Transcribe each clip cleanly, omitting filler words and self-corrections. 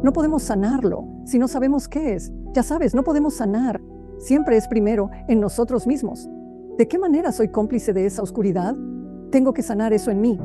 No podemos sanarlo si no sabemos qué es. Ya sabes, no podemos sanar. Siempre es primero en nosotros mismos. ¿De qué manera soy cómplice de esa oscuridad? Tengo que sanar eso en mí.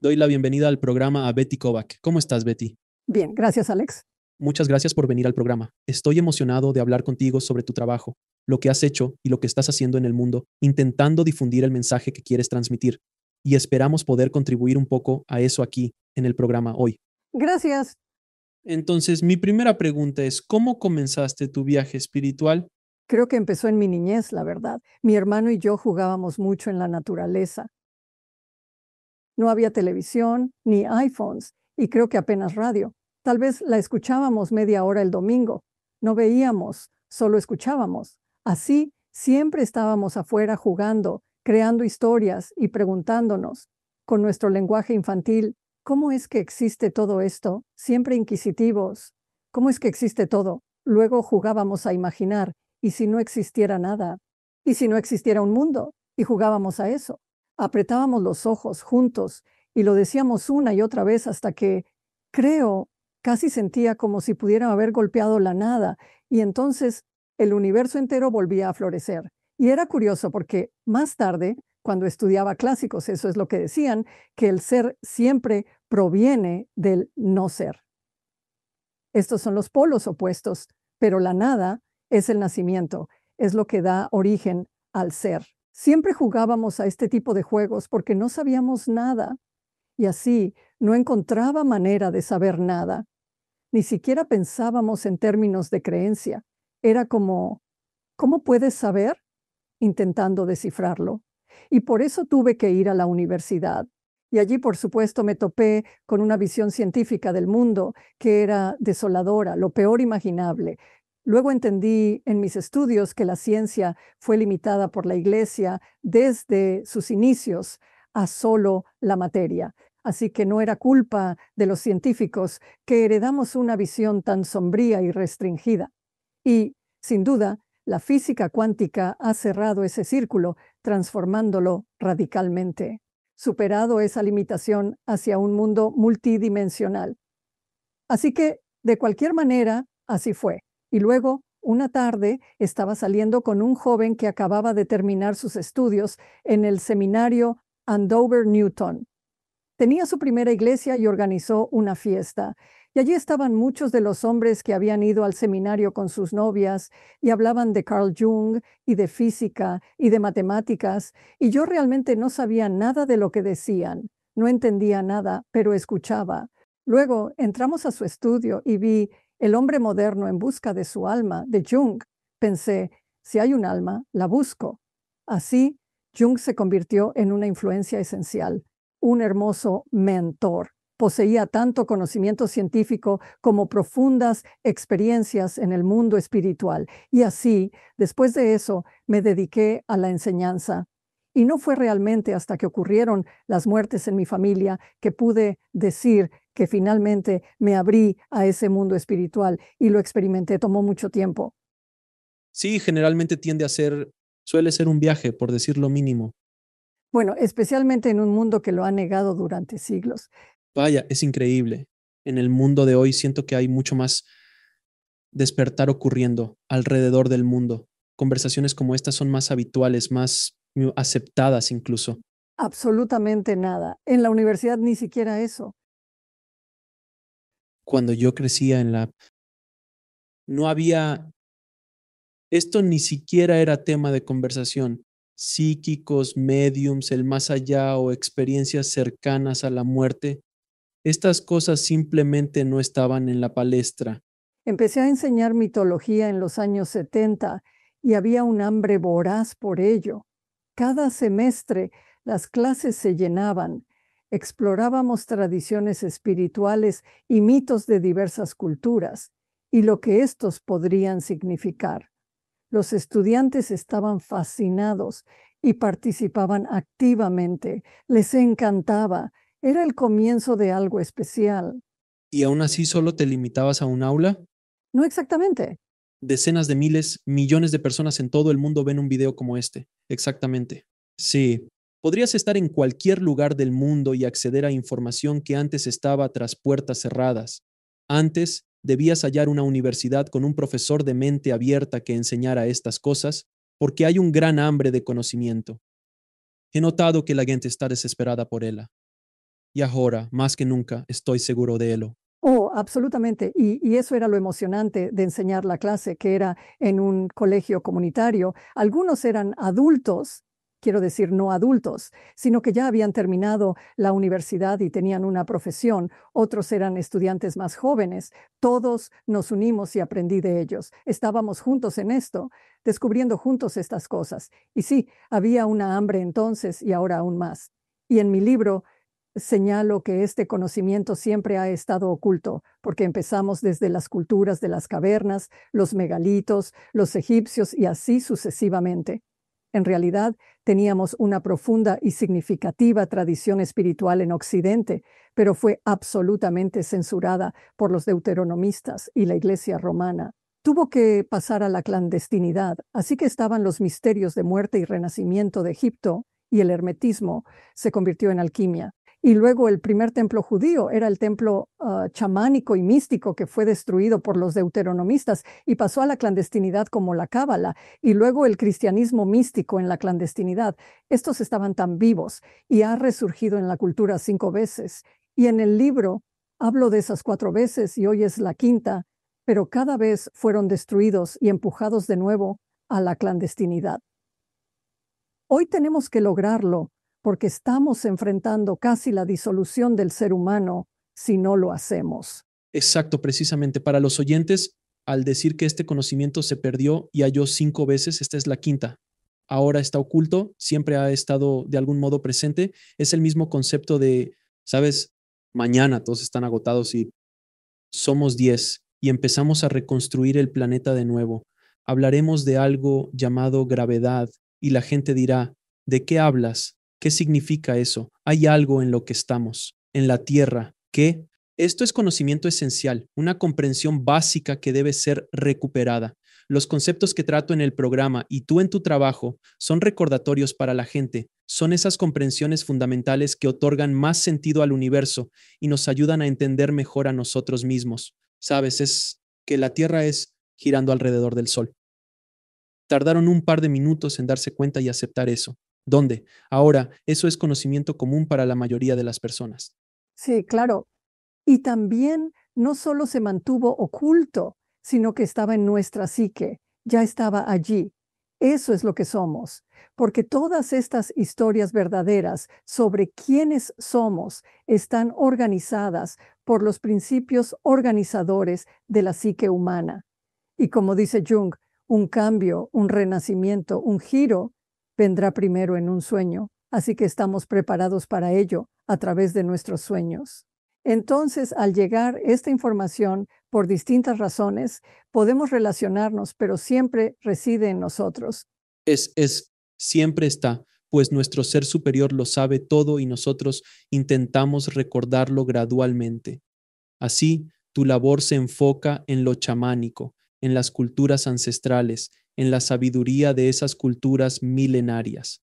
Doy la bienvenida al programa a Betty Kovac. ¿Cómo estás, Betty? Bien, gracias, Alex. Muchas gracias por venir al programa. Estoy emocionado de hablar contigo sobre tu trabajo, lo que has hecho y lo que estás haciendo en el mundo, intentando difundir el mensaje que quieres transmitir. Y esperamos poder contribuir un poco a eso aquí, en el programa hoy. Gracias. Entonces, mi primera pregunta es, ¿cómo comenzaste tu viaje espiritual? Creo que empezó en mi niñez, la verdad. Mi hermano y yo jugábamos mucho en la naturaleza. No había televisión ni iPhones y creo que apenas radio. Tal vez la escuchábamos media hora el domingo. No veíamos, solo escuchábamos. Así siempre estábamos afuera jugando, creando historias y preguntándonos, con nuestro lenguaje infantil, ¿cómo es que existe todo esto? Siempre inquisitivos. ¿Cómo es que existe todo? Luego jugábamos a imaginar, ¿y si no existiera nada? ¿Y si no existiera un mundo? Y jugábamos a eso. Apretábamos los ojos juntos y lo decíamos una y otra vez hasta que, creo, casi sentía como si pudiera haber golpeado la nada y entonces el universo entero volvía a florecer. Y era curioso porque más tarde, cuando estudiaba clásicos, eso es lo que decían, que el ser siempre proviene del no ser. Estos son los polos opuestos, pero la nada es el nacimiento, es lo que da origen al ser. Siempre jugábamos a este tipo de juegos porque no sabíamos nada y así no encontraba manera de saber nada. Ni siquiera pensábamos en términos de creencia. Era como, ¿cómo puedes saber? Intentando descifrarlo. Y por eso tuve que ir a la universidad. Y allí, por supuesto, me topé con una visión científica del mundo que era desoladora, lo peor imaginable. Luego entendí en mis estudios que la ciencia fue limitada por la Iglesia desde sus inicios a solo la materia. Así que no era culpa de los científicos que heredamos una visión tan sombría y restringida. Y, sin duda, la física cuántica ha cerrado ese círculo, transformándolo radicalmente, superado esa limitación hacia un mundo multidimensional. Así que, de cualquier manera, así fue. Y luego, una tarde, estaba saliendo con un joven que acababa de terminar sus estudios en el seminario Andover Newton. Tenía su primera iglesia y organizó una fiesta. Y allí estaban muchos de los hombres que habían ido al seminario con sus novias y hablaban de Carl Jung y de física y de matemáticas, y yo realmente no sabía nada de lo que decían. No entendía nada, pero escuchaba. Luego entramos a su estudio y vi El hombre moderno en busca de su alma, de Jung. Pensé, si hay un alma, la busco. Así, Jung se convirtió en una influencia esencial, un hermoso mentor. Poseía tanto conocimiento científico como profundas experiencias en el mundo espiritual. Y así, después de eso, me dediqué a la enseñanza. Y no fue realmente hasta que ocurrieron las muertes en mi familia que pude decir que finalmente me abrí a ese mundo espiritual y lo experimenté. Tomó mucho tiempo. Sí, generalmente suele ser un viaje, por decir lo mínimo. Bueno, especialmente en un mundo que lo ha negado durante siglos. Vaya, es increíble. En el mundo de hoy siento que hay mucho más despertar ocurriendo alrededor del mundo. Conversaciones como estas son más habituales, más aceptadas incluso. Absolutamente nada. En la universidad ni siquiera eso. Cuando yo crecía no había, esto ni siquiera era tema de conversación. Psíquicos, mediums, el más allá o experiencias cercanas a la muerte, estas cosas simplemente no estaban en la palestra. Empecé a enseñar mitología en los años 70 y había un hambre voraz por ello. Cada semestre las clases se llenaban. Explorábamos tradiciones espirituales y mitos de diversas culturas y lo que estos podrían significar. Los estudiantes estaban fascinados y participaban activamente. Les encantaba. Era el comienzo de algo especial. ¿Y aún así solo te limitabas a un aula? No exactamente. Decenas de miles, millones de personas en todo el mundo ven un video como este. Exactamente. Sí, podrías estar en cualquier lugar del mundo y acceder a información que antes estaba tras puertas cerradas. Antes, debías hallar una universidad con un profesor de mente abierta que enseñara estas cosas, porque hay un gran hambre de conocimiento. He notado que la gente está desesperada por ella. Y ahora, más que nunca, estoy seguro de ello. Oh, absolutamente. Y eso era lo emocionante de enseñar la clase, que era en un colegio comunitario. Algunos eran adultos, quiero decir, no adultos, sino que ya habían terminado la universidad y tenían una profesión. Otros eran estudiantes más jóvenes. Todos nos unimos y aprendí de ellos. Estábamos juntos en esto, descubriendo juntos estas cosas. Y sí, había una hambre entonces y ahora aún más. Y en mi libro señalo que este conocimiento siempre ha estado oculto, porque empezamos desde las culturas de las cavernas, los megalitos, los egipcios y así sucesivamente. En realidad, teníamos una profunda y significativa tradición espiritual en Occidente, pero fue absolutamente censurada por los deuteronomistas y la Iglesia romana. Tuvo que pasar a la clandestinidad, así que estaban los misterios de muerte y renacimiento de Egipto, y el hermetismo se convirtió en alquimia. Y luego el primer templo judío era el templo chamánico y místico que fue destruido por los deuteronomistas y pasó a la clandestinidad como la cábala. Y luego el cristianismo místico en la clandestinidad. Estos estaban tan vivos y ha resurgido en la cultura 5 veces. Y en el libro hablo de esas 4 veces y hoy es la quinta, pero cada vez fueron destruidos y empujados de nuevo a la clandestinidad. Hoy tenemos que lograrlo porque estamos enfrentando casi la disolución del ser humano si no lo hacemos. Exacto, precisamente. Para los oyentes, al decir que este conocimiento se perdió y halló 5 veces, esta es la quinta. Ahora está oculto, siempre ha estado de algún modo presente. Es el mismo concepto de, sabes, mañana todos están agotados y somos 10 y empezamos a reconstruir el planeta de nuevo. Hablaremos de algo llamado gravedad y la gente dirá, ¿de qué hablas? ¿Qué significa eso? Hay algo en lo que estamos, en la Tierra. ¿Qué? Esto es conocimiento esencial, una comprensión básica que debe ser recuperada. Los conceptos que trato en el programa y tú en tu trabajo son recordatorios para la gente, son esas comprensiones fundamentales que otorgan más sentido al universo y nos ayudan a entender mejor a nosotros mismos. Sabes, es que la Tierra es girando alrededor del Sol. Tardaron un par de minutos en darse cuenta y aceptar eso. ¿Dónde? Ahora, eso es conocimiento común para la mayoría de las personas. Sí, claro. Y también no solo se mantuvo oculto, sino que estaba en nuestra psique, ya estaba allí. Eso es lo que somos, porque todas estas historias verdaderas sobre quiénes somos están organizadas por los principios organizadores de la psique humana. Y como dice Jung, un cambio, un renacimiento, un giro vendrá primero en un sueño, así que estamos preparados para ello a través de nuestros sueños. Entonces, al llegar esta información por distintas razones, podemos relacionarnos, pero siempre reside en nosotros. Siempre está, pues nuestro ser superior lo sabe todo y nosotros intentamos recordarlo gradualmente. Así, tu labor se enfoca en lo chamánico, en las culturas ancestrales, en la sabiduría de esas culturas milenarias.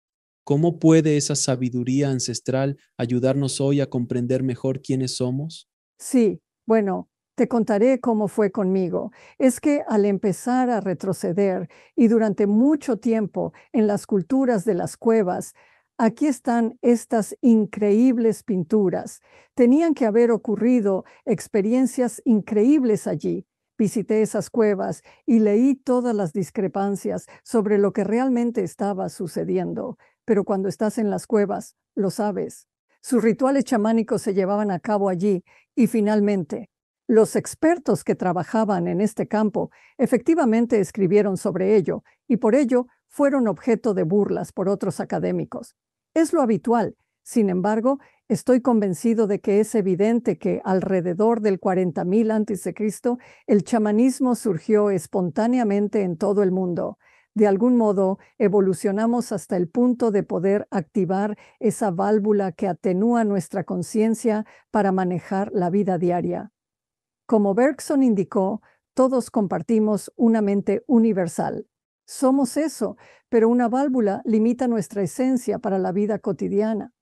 ¿Cómo puede esa sabiduría ancestral ayudarnos hoy a comprender mejor quiénes somos? Sí, bueno, te contaré cómo fue conmigo. Es que al empezar a retroceder y durante mucho tiempo en las culturas de las cuevas, aquí están estas increíbles pinturas. Tenían que haber ocurrido experiencias increíbles allí. Visité esas cuevas y leí todas las discrepancias sobre lo que realmente estaba sucediendo. Pero cuando estás en las cuevas, lo sabes. Sus rituales chamánicos se llevaban a cabo allí y finalmente, los expertos que trabajaban en este campo efectivamente escribieron sobre ello y por ello fueron objeto de burlas por otros académicos. Es lo habitual. Sin embargo, estoy convencido de que es evidente que alrededor del 40.000 a.C., el chamanismo surgió espontáneamente en todo el mundo. De algún modo, evolucionamos hasta el punto de poder activar esa válvula que atenúa nuestra conciencia para manejar la vida diaria. Como Bergson indicó, Todos compartimos una mente universal. Somos eso, pero una válvula limita nuestra esencia para la vida cotidiana.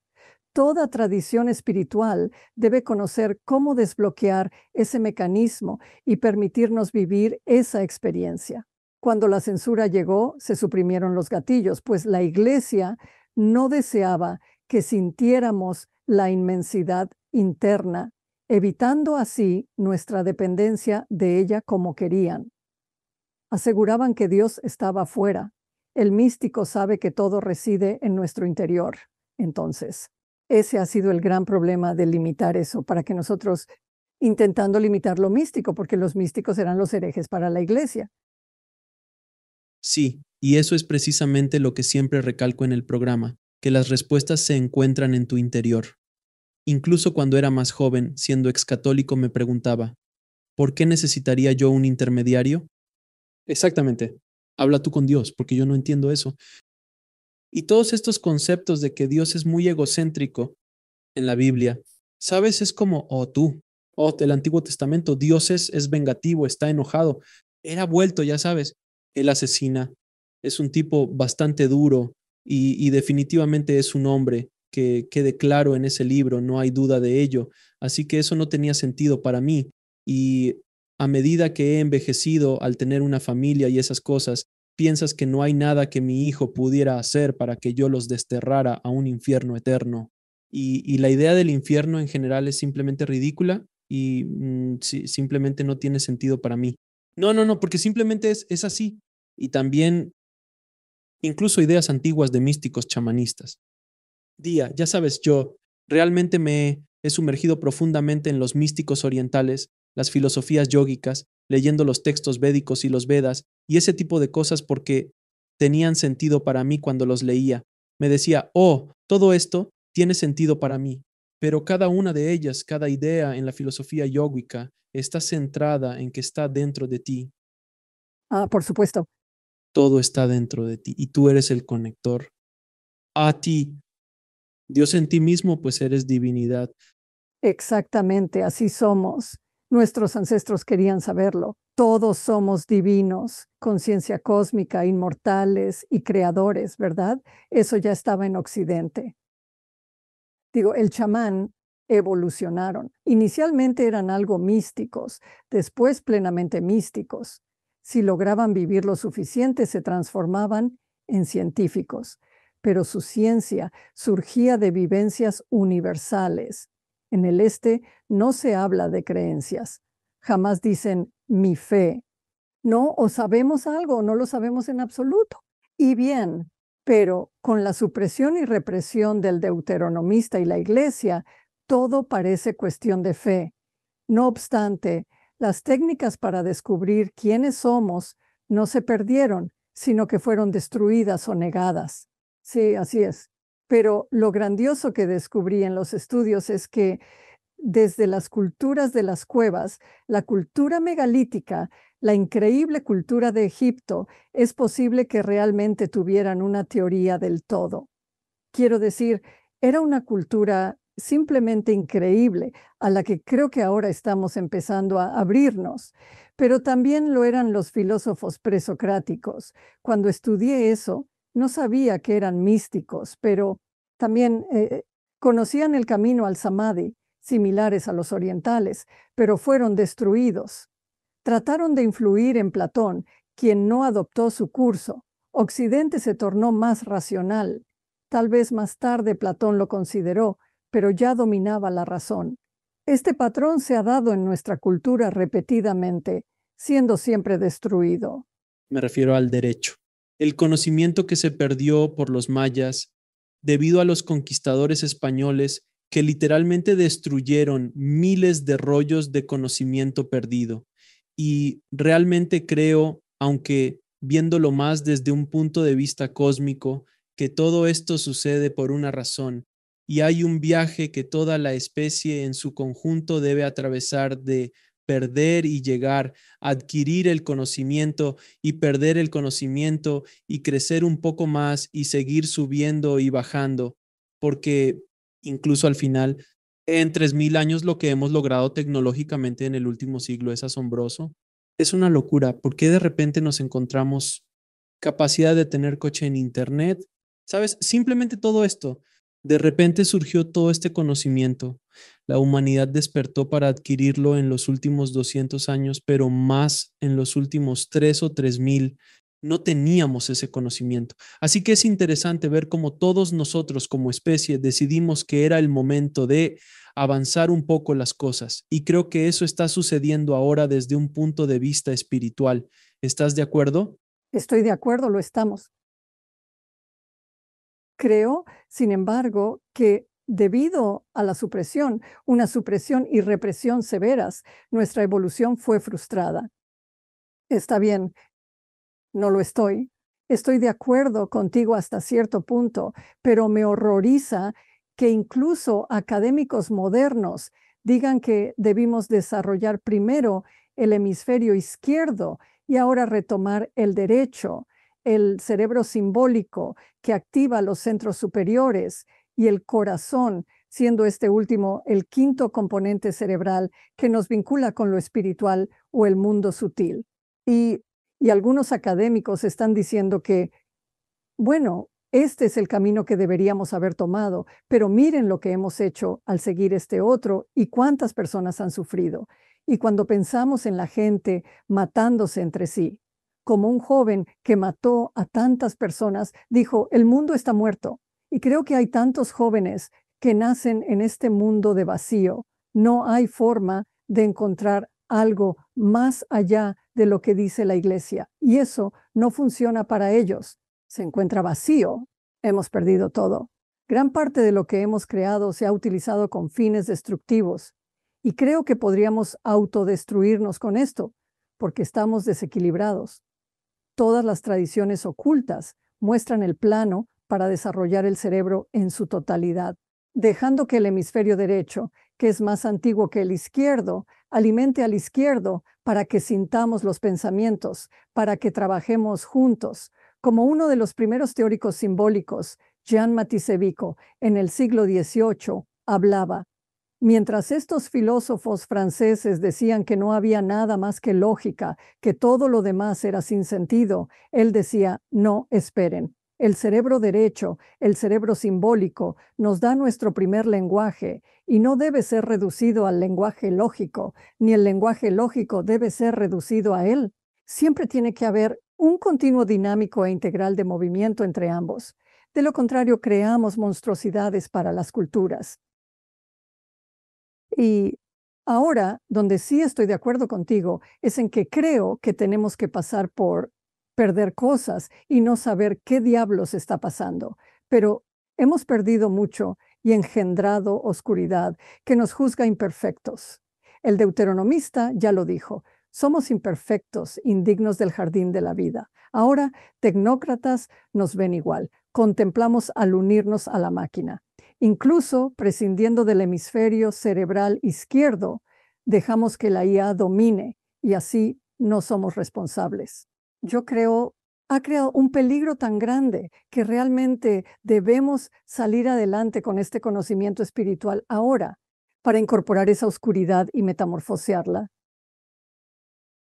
Toda tradición espiritual debe conocer cómo desbloquear ese mecanismo y permitirnos vivir esa experiencia. Cuando la censura llegó, se suprimieron los gatillos, pues la Iglesia no deseaba que sintiéramos la inmensidad interna, evitando así nuestra dependencia de ella como querían. Aseguraban que Dios estaba afuera. El místico sabe que todo reside en nuestro interior. Entonces, ese ha sido el gran problema de limitar eso, para que nosotros, intentando limitar lo místico, porque los místicos eran los herejes para la Iglesia. Sí, y eso es precisamente lo que siempre recalco en el programa, que las respuestas se encuentran en tu interior. Incluso cuando era más joven, siendo excatólico, me preguntaba, ¿por qué necesitaría yo un intermediario? Exactamente. Habla tú con Dios, porque yo no entiendo eso. Y todos estos conceptos de que Dios es muy egocéntrico en la Biblia, ¿sabes? Es como, del Antiguo Testamento, Dios es vengativo, está enojado. Era vuelto, ya sabes, él asesina, es un tipo bastante duro y definitivamente es un hombre que quede claro en ese libro, no hay duda de ello. Así que eso no tenía sentido para mí. Y a medida que he envejecido al tener una familia y esas cosas, piensas que no hay nada que mi hijo pudiera hacer para que yo los desterrara a un infierno eterno. Y la idea del infierno en general es simplemente ridícula y simplemente no tiene sentido para mí. No, porque simplemente es así. Y también incluso ideas antiguas de místicos chamanistas. Ya sabes, yo realmente me he sumergido profundamente en los místicos orientales, las filosofías yógicas, leyendo los textos védicos y los Vedas y ese tipo de cosas porque tenían sentido para mí cuando los leía. Me decía, todo esto tiene sentido para mí, pero cada una de ellas, cada idea en la filosofía yógica está centrada en que está dentro de ti. Por supuesto. Todo está dentro de ti y tú eres el conector a ti. Dios en ti mismo, pues eres divinidad. Exactamente, así somos. Nuestros ancestros querían saberlo. Todos somos divinos, conciencia cósmica, inmortales y creadores, ¿verdad? Eso ya estaba en Occidente. Digo, el chamán evolucionaron. Inicialmente eran algo místicos, después plenamente místicos. Si lograban vivir lo suficiente, se transformaban en científicos, pero su ciencia surgía de vivencias universales. En el este no se habla de creencias. Jamás dicen mi fe. No, o sabemos algo o no lo sabemos en absoluto. Y bien, pero con la supresión y represión del deuteronomista y la Iglesia, todo parece cuestión de fe. No obstante, las técnicas para descubrir quiénes somos no se perdieron, sino que fueron destruidas o negadas. Sí, así es. Pero lo grandioso que descubrí en los estudios es que desde las culturas de las cuevas, la cultura megalítica, la increíble cultura de Egipto, es posible que realmente tuvieran una teoría del todo. Quiero decir, era una cultura simplemente increíble a la que creo que ahora estamos empezando a abrirnos, pero también lo eran los filósofos presocráticos. Cuando estudié eso, no sabía que eran místicos, pero también conocían el camino al samadhi, similares a los orientales, pero fueron destruidos. Trataron de influir en Platón, quien no adoptó su curso. Occidente se tornó más racional. Tal vez más tarde Platón lo consideró, pero ya dominaba la razón. Este patrón se ha dado en nuestra cultura repetidamente, siendo siempre destruido. Me refiero al derecho. El conocimiento que se perdió por los mayas debido a los conquistadores españoles que literalmente destruyeron miles de rollos de conocimiento perdido. Y realmente creo, aunque viéndolo más desde un punto de vista cósmico, que todo esto sucede por una razón y hay un viaje que toda la especie en su conjunto debe atravesar de perder y llegar, adquirir el conocimiento y perder el conocimiento y crecer un poco más y seguir subiendo y bajando, porque incluso al final, en 3000 años lo que hemos logrado tecnológicamente en el último siglo es asombroso. Es una locura. ¿Por qué de repente nos encontramos capacidad de tener coche en internet? ¿Sabes? Simplemente todo esto. De repente surgió todo este conocimiento. La humanidad despertó para adquirirlo en los últimos 200 años, pero más en los últimos 3 o 3000. No teníamos ese conocimiento. Así que es interesante ver cómo todos nosotros como especie decidimos que era el momento de avanzar un poco las cosas. Y creo que eso está sucediendo ahora desde un punto de vista espiritual. ¿Estás de acuerdo? Estoy de acuerdo, lo estamos. Creo, sin embargo, que debido a la supresión, una supresión y represión severas, nuestra evolución fue frustrada. Está bien, no lo estoy. Estoy de acuerdo contigo hasta cierto punto, pero me horroriza que incluso académicos modernos digan que debimos desarrollar primero el hemisferio izquierdo y ahora retomar el derecho, el cerebro simbólico que activa los centros superiores y el corazón, siendo este último el quinto componente cerebral que nos vincula con lo espiritual o el mundo sutil. Y algunos académicos están diciendo que, bueno, este es el camino que deberíamos haber tomado, pero miren lo que hemos hecho al seguir este otro y cuántas personas han sufrido. Y cuando pensamos en la gente matándose entre sí, como un joven que mató a tantas personas, dijo, el mundo está muerto. Y creo que hay tantos jóvenes que nacen en este mundo de vacío. No hay forma de encontrar algo más allá de lo que dice la iglesia. Y eso no funciona para ellos. Se encuentra vacío. Hemos perdido todo. Gran parte de lo que hemos creado se ha utilizado con fines destructivos. Y creo que podríamos autodestruirnos con esto, porque estamos desequilibrados. Todas las tradiciones ocultas muestran el plano para desarrollar el cerebro en su totalidad, dejando que el hemisferio derecho, que es más antiguo que el izquierdo, alimente al izquierdo para que sintamos los pensamientos, para que trabajemos juntos. Como uno de los primeros teóricos simbólicos, Jean Matisevico, en el siglo XVIII, hablaba. Mientras estos filósofos franceses decían que no había nada más que lógica, que todo lo demás era sin sentido, él decía, no, esperen. El cerebro derecho, el cerebro simbólico, nos da nuestro primer lenguaje y no debe ser reducido al lenguaje lógico, ni el lenguaje lógico debe ser reducido a él. Siempre tiene que haber un continuo dinámico e integral de movimiento entre ambos. De lo contrario, creamos monstruosidades para las culturas. Y ahora, donde sí estoy de acuerdo contigo, es en que creo que tenemos que pasar por perder cosas y no saber qué diablos está pasando. Pero hemos perdido mucho y engendrado oscuridad que nos juzga imperfectos. El deuteronomista ya lo dijo, somos imperfectos, indignos del jardín de la vida. Ahora, tecnócratas nos ven igual, contemplamos al unirnos a la máquina. Incluso prescindiendo del hemisferio cerebral izquierdo, dejamos que la IA domine y así no somos responsables. Yo creo, ha creado un peligro tan grande que realmente debemos salir adelante con este conocimiento espiritual ahora para incorporar esa oscuridad y metamorfosearla.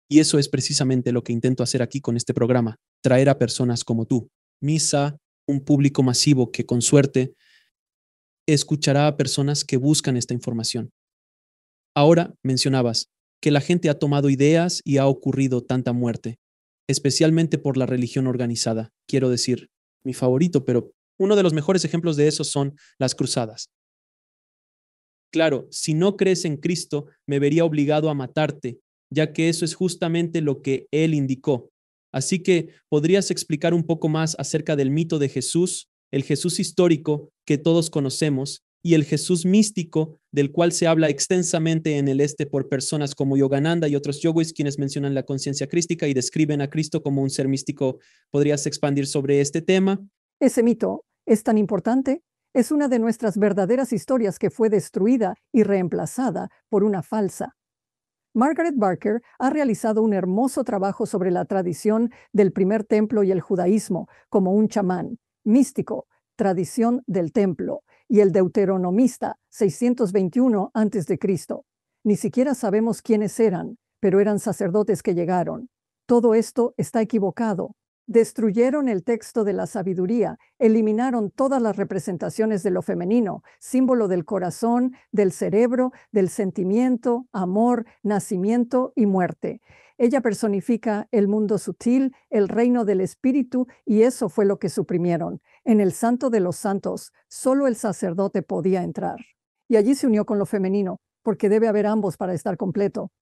Y eso es precisamente lo que intento hacer aquí con este programa, traer a personas como tú, Misa, un público masivo que con suerte escuchará a personas que buscan esta información. Ahora mencionabas que la gente ha tomado ideas y ha ocurrido tanta muerte, especialmente por la religión organizada. Quiero decir, mi favorito, pero uno de los mejores ejemplos de eso son las cruzadas. Claro, si no crees en Cristo, me vería obligado a matarte, ya que eso es justamente lo que Él indicó. Así que, ¿podrías explicar un poco más acerca del mito de Jesús, el Jesús histórico que todos conocemos, y el Jesús místico, del cual se habla extensamente en el este por personas como Yogananda y otros yogis, quienes mencionan la conciencia crística y describen a Cristo como un ser místico? ¿Podrías expandir sobre este tema? Ese mito es tan importante. Es una de nuestras verdaderas historias que fue destruida y reemplazada por una falsa. Margaret Barker ha realizado un hermoso trabajo sobre la tradición del primer templo y el judaísmo como un chamán, místico, tradición del templo, y el deuteronomista 621 a.C. Ni siquiera sabemos quiénes eran, pero eran sacerdotes que llegaron. Todo esto está equivocado. Destruyeron el texto de la sabiduría, eliminaron todas las representaciones de lo femenino, símbolo del corazón, del cerebro, del sentimiento, amor, nacimiento y muerte. Ella personifica el mundo sutil, el reino del espíritu, y eso fue lo que suprimieron. En el Santo de los Santos, solo el sacerdote podía entrar. Y allí se unió con lo femenino, porque debe haber ambos para estar completo.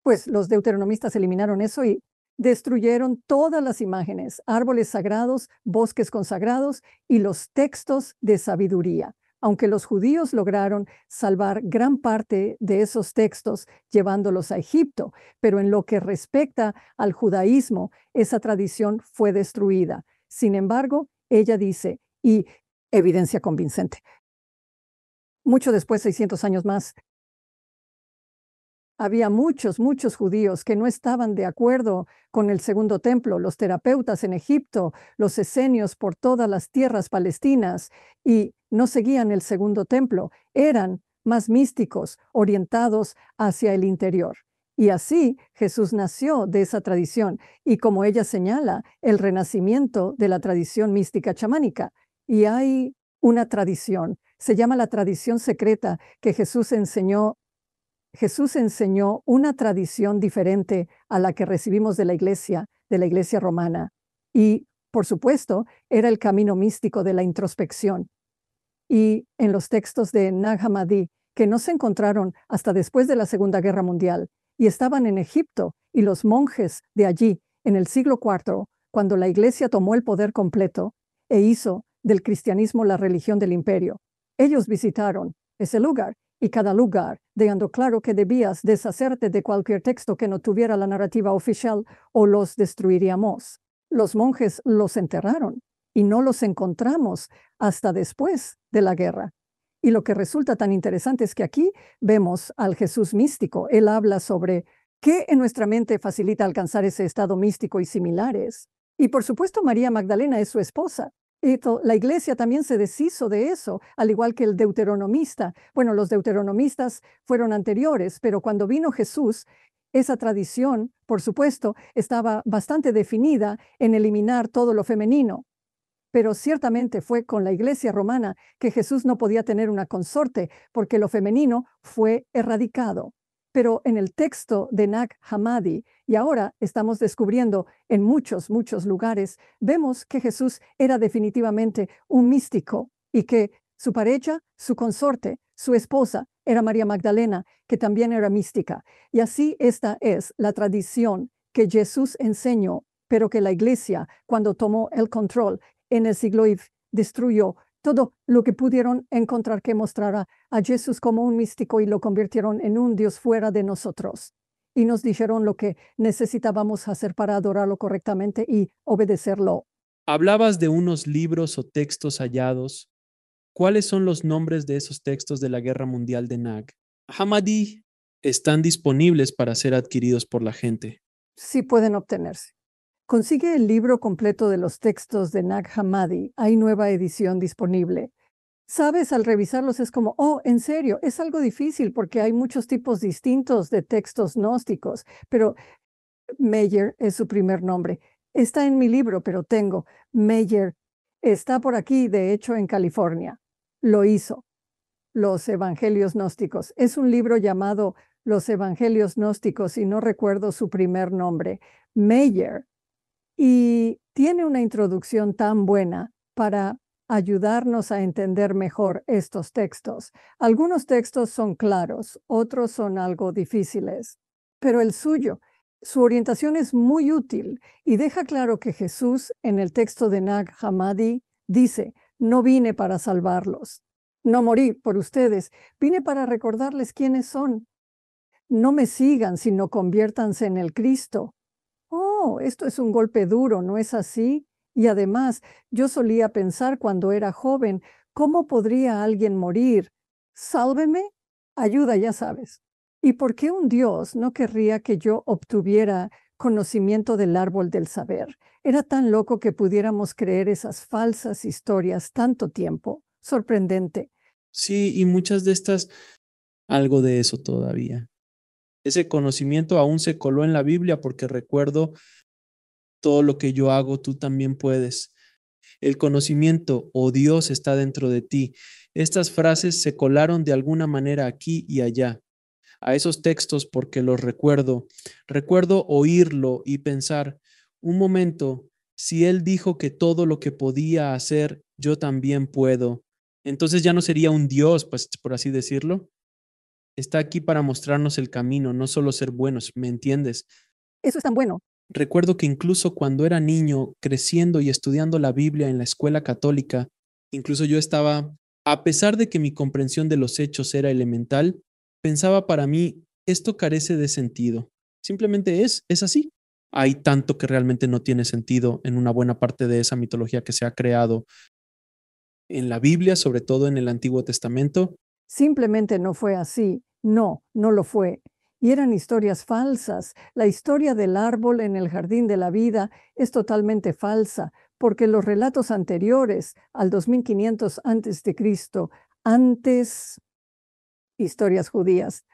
Pues los deuteronomistas eliminaron eso y destruyeron todas las imágenes, árboles sagrados, bosques consagrados y los textos de sabiduría. Aunque los judíos lograron salvar gran parte de esos textos llevándolos a Egipto, pero en lo que respecta al judaísmo, esa tradición fue destruida. Sin embargo, ella dice, y evidencia convincente, mucho después, 600 años más, había muchos judíos que no estaban de acuerdo con el segundo templo, los terapeutas en Egipto, los esenios por todas las tierras palestinas, y no seguían el segundo templo, eran más místicos, orientados hacia el interior. Y así Jesús nació de esa tradición, y como ella señala, el renacimiento de la tradición mística chamánica. Y hay una tradición, se llama la tradición secreta que Jesús enseñó una tradición diferente a la que recibimos de la iglesia romana. Y, por supuesto, era el camino místico de la introspección. Y en los textos de Nag Hammadi, que no se encontraron hasta después de la Segunda Guerra Mundial, y estaban en Egipto, y los monjes de allí, en el siglo IV, cuando la iglesia tomó el poder completo e hizo del cristianismo la religión del imperio. Ellos visitaron ese lugar, y cada lugar, dejando claro que debías deshacerte de cualquier texto que no tuviera la narrativa oficial o los destruiríamos. Los monjes los enterraron y no los encontramos hasta después de la guerra. Y lo que resulta tan interesante es que aquí vemos al Jesús místico. Él habla sobre qué en nuestra mente facilita alcanzar ese estado místico y similares. Y por supuesto, María Magdalena es su esposa. Y la iglesia también se deshizo de eso, al igual que el deuteronomista. Bueno, los deuteronomistas fueron anteriores, pero cuando vino Jesús, esa tradición, por supuesto, estaba bastante definida en eliminar todo lo femenino. Pero ciertamente fue con la iglesia romana que Jesús no podía tener una consorte, porque lo femenino fue erradicado. Pero en el texto de Nag Hammadi, y ahora estamos descubriendo en muchos lugares, vemos que Jesús era definitivamente un místico y que su pareja, su consorte, su esposa, era María Magdalena, que también era mística. Y así esta es la tradición que Jesús enseñó, pero que la iglesia, cuando tomó el control en el siglo IV, destruyó todo lo que pudieron encontrar que mostrara a Jesús como un místico y lo convirtieron en un Dios fuera de nosotros. Y nos dijeron lo que necesitábamos hacer para adorarlo correctamente y obedecerlo. Hablabas de unos libros o textos hallados. ¿Cuáles son los nombres de esos textos de la Guerra Mundial de Nag Hammadi? Están disponibles para ser adquiridos por la gente. Sí pueden obtenerse. Consigue el libro completo de los textos de Nag Hammadi. Hay nueva edición disponible. Sabes, al revisarlos es como, oh, en serio, es algo difícil porque hay muchos tipos distintos de textos gnósticos, pero Meyer es su primer nombre. Está en mi libro, pero tengo Meyer. Está por aquí, de hecho, en California. Lo hizo. Los Evangelios Gnósticos. Es un libro llamado Los Evangelios Gnósticos y no recuerdo su primer nombre. Meyer. Y tiene una introducción tan buena para ayudarnos a entender mejor estos textos. Algunos textos son claros, otros son algo difíciles, pero el suyo, su orientación es muy útil y deja claro que Jesús en el texto de Nag Hammadi dice, no vine para salvarlos, no morí por ustedes, vine para recordarles quiénes son. No me sigan, sino conviértanse en el Cristo. Oh, esto es un golpe duro, ¿no es así? Y además, yo solía pensar cuando era joven, ¿cómo podría alguien morir? Sálveme, ayuda, ya sabes. ¿Y por qué un Dios no querría que yo obtuviera conocimiento del árbol del saber? Era tan loco que pudiéramos creer esas falsas historias tanto tiempo. Sorprendente. Sí, y muchas de estas, algo de eso todavía. Ese conocimiento aún se coló en la Biblia porque recuerdo todo lo que yo hago, tú también puedes. El conocimiento o Dios está dentro de ti. Estas frases se colaron de alguna manera aquí y allá a esos textos porque los recuerdo. Recuerdo oírlo y pensar, un momento, si Él dijo que todo lo que podía hacer, yo también puedo. Entonces ya no sería un Dios, pues por así decirlo. Está aquí para mostrarnos el camino, no solo ser buenos, ¿me entiendes? Eso es tan bueno. Recuerdo que incluso cuando era niño, creciendo y estudiando la Biblia en la escuela católica, incluso yo estaba, a pesar de que mi comprensión de los hechos era elemental, pensaba para mí, esto carece de sentido. Simplemente es así. Hay tanto que realmente no tiene sentido en una buena parte de esa mitología que se ha creado en la Biblia, sobre todo en el Antiguo Testamento. Simplemente no fue así. No, no lo fue. Y eran historias falsas. La historia del árbol en el jardín de la vida es totalmente falsa, porque los relatos anteriores al 2500 antes de Cristo, antes historias judías,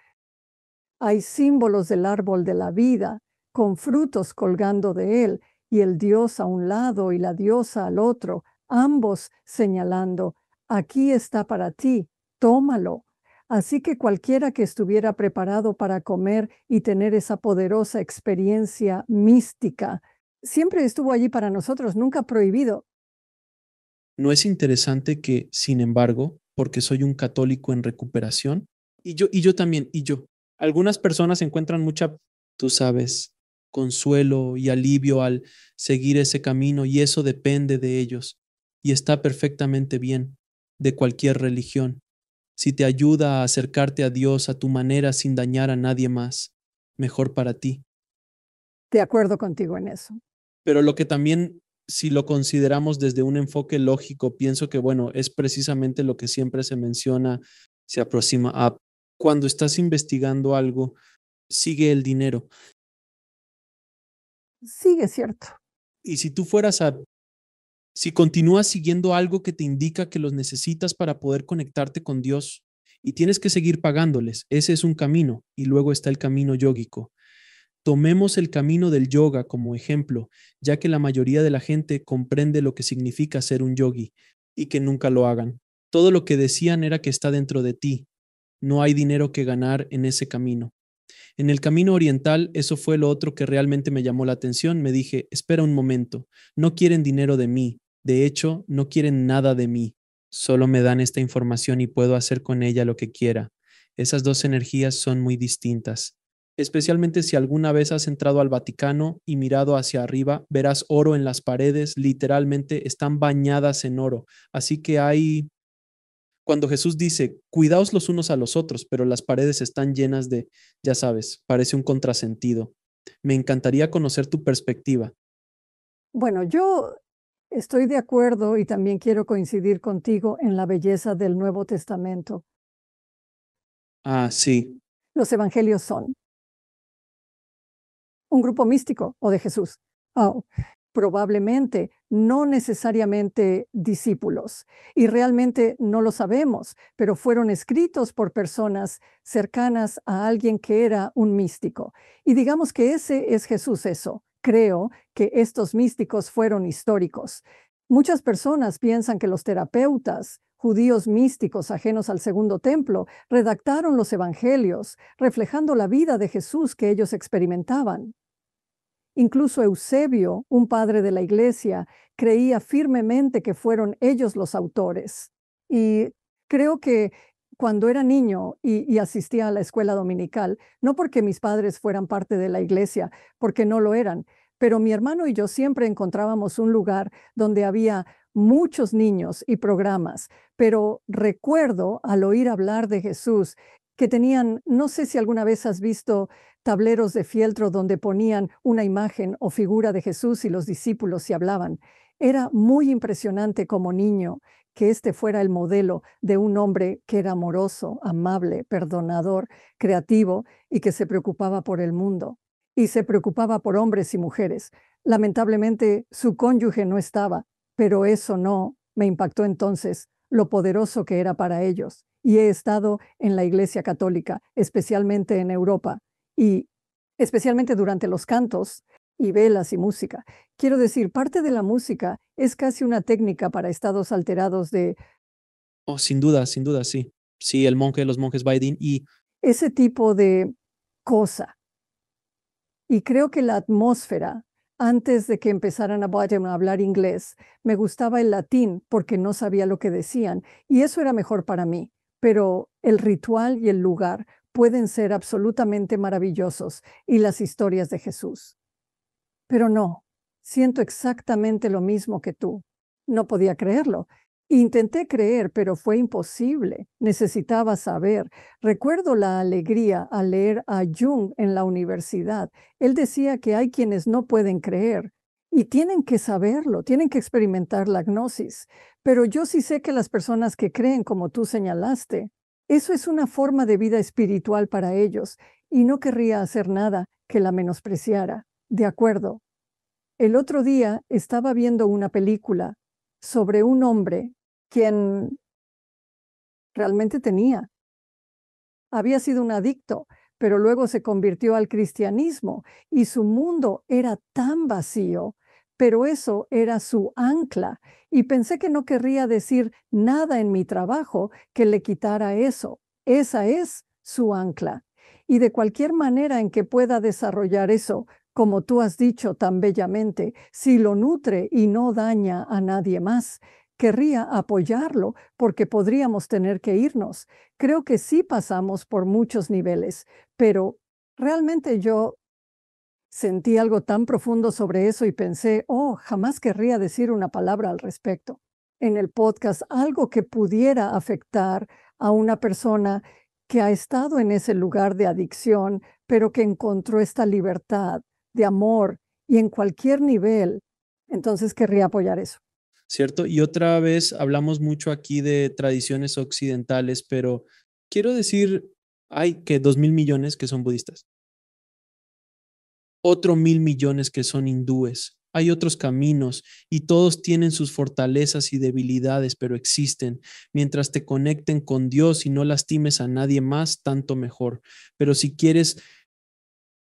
hay símbolos del árbol de la vida con frutos colgando de él y el dios a un lado y la diosa al otro, ambos señalando, aquí está para ti, tómalo. Así que cualquiera que estuviera preparado para comer y tener esa poderosa experiencia mística, siempre estuvo allí para nosotros, nunca prohibido. ¿No es interesante que, sin embargo, porque soy un católico en recuperación, y yo también, algunas personas encuentran mucha, tú sabes, consuelo y alivio al seguir ese camino y eso depende de ellos y está perfectamente bien, de cualquier religión. Si te ayuda a acercarte a Dios a tu manera sin dañar a nadie más, mejor para ti. De acuerdo contigo en eso. Pero lo que también, si lo consideramos desde un enfoque lógico, pienso que, bueno, es precisamente lo que siempre se menciona, se aproxima a cuando estás investigando algo, sigue el dinero. Sigue cierto. Y si tú fueras a, si continúas siguiendo algo que te indica que los necesitas para poder conectarte con Dios y tienes que seguir pagándoles, ese es un camino. Y luego está el camino yógico. Tomemos el camino del yoga como ejemplo, ya que la mayoría de la gente comprende lo que significa ser un yogi y que nunca lo hagan. Todo lo que decían era que está dentro de ti. No hay dinero que ganar en ese camino. En el camino oriental, eso fue lo otro que realmente me llamó la atención. Me dije, espera un momento, no quieren dinero de mí. De hecho, no quieren nada de mí. Solo me dan esta información y puedo hacer con ella lo que quiera. Esas dos energías son muy distintas. Especialmente si alguna vez has entrado al Vaticano y mirado hacia arriba, verás oro en las paredes, literalmente están bañadas en oro. Así que hay, cuando Jesús dice, cuidaos los unos a los otros, pero las paredes están llenas de, ya sabes, parece un contrasentido. Me encantaría conocer tu perspectiva. Bueno, yo estoy de acuerdo y también quiero coincidir contigo en la belleza del Nuevo Testamento. Ah, sí, Los evangelios son un grupo místico o de Jesús. Oh, probablemente, no necesariamente discípulos. Y realmente no lo sabemos, pero fueron escritos por personas cercanas a alguien que era un místico. Y digamos que ese es Jesús eso. Creo que estos místicos fueron históricos. Muchas personas piensan que los terapeutas, judíos místicos ajenos al segundo templo, redactaron los evangelios, reflejando la vida de Jesús que ellos experimentaban. Incluso Eusebio, un padre de la iglesia, creía firmemente que fueron ellos los autores. Y creo que cuando era niño y asistía a la escuela dominical, no porque mis padres fueran parte de la iglesia, porque no lo eran, pero mi hermano y yo siempre encontrábamos un lugar donde había muchos niños y programas, pero recuerdo al oír hablar de Jesús que tenían, no sé si alguna vez has visto tableros de fieltro donde ponían una imagen o figura de Jesús y los discípulos y hablaban. Era muy impresionante como niño que este fuera el modelo de un hombre que era amoroso, amable, perdonador, creativo y que se preocupaba por el mundo. Y se preocupaba por hombres y mujeres. Lamentablemente su cónyuge no estaba, pero eso no me impactó entonces lo poderoso que era para ellos. Y he estado en la Iglesia Católica, especialmente en Europa, y especialmente durante los cantos y velas y música. Quiero decir, parte de la música es casi una técnica para estados alterados de Oh, sin duda, sí. Sí, los monjes Baidín y ese tipo de cosa. Y creo que la atmósfera, antes de que empezaran a Bottom a hablar inglés, me gustaba el latín porque no sabía lo que decían y eso era mejor para mí. Pero el ritual y el lugar pueden ser absolutamente maravillosos y las historias de Jesús. Pero no, siento exactamente lo mismo que tú. No podía creerlo. Intenté creer, pero fue imposible. Necesitaba saber. Recuerdo la alegría al leer a Jung en la universidad. Él decía que hay quienes no pueden creer y tienen que saberlo, tienen que experimentar la gnosis. Pero yo sí sé que las personas que creen, como tú señalaste, eso es una forma de vida espiritual para ellos y no querría hacer nada que la menospreciara. De acuerdo. El otro día estaba viendo una película sobre un hombre quien realmente había sido un adicto, pero luego se convirtió al cristianismo y su mundo era tan vacío, pero eso era su ancla. Y pensé que no querría decir nada en mi trabajo que le quitara eso. Esa es su ancla. Y de cualquier manera en que pueda desarrollar eso, como tú has dicho tan bellamente, si lo nutre y no daña a nadie más, querría apoyarlo porque podríamos tener que irnos. Creo que sí pasamos por muchos niveles, pero realmente yo sentí algo tan profundo sobre eso y pensé, oh, jamás querría decir una palabra al respecto en el podcast, algo que pudiera afectar a una persona que ha estado en ese lugar de adicción, pero que encontró esta libertad de amor y en cualquier nivel. Entonces querría apoyar eso. ¿cierto? Y otra vez hablamos mucho aquí de tradiciones occidentales, pero quiero decir, hay que 2.000 millones que son budistas, otro 1.000 millones que son hindúes. Hay otros caminos y todos tienen sus fortalezas y debilidades, pero existen. Mientras te conecten con Dios y no lastimes a nadie más, tanto mejor. Pero si quieres,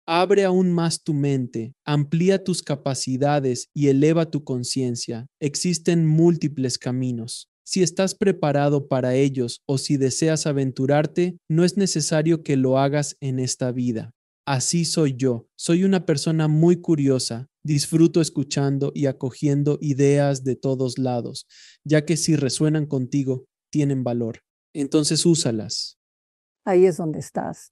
abre aún más tu mente, amplía tus capacidades y eleva tu conciencia. Existen múltiples caminos. Si estás preparado para ellos o si deseas aventurarte, no es necesario que lo hagas en esta vida. Así soy yo. Soy una persona muy curiosa. Disfruto escuchando y acogiendo ideas de todos lados, ya que si resuenan contigo, tienen valor. Entonces úsalas. Ahí es donde estás.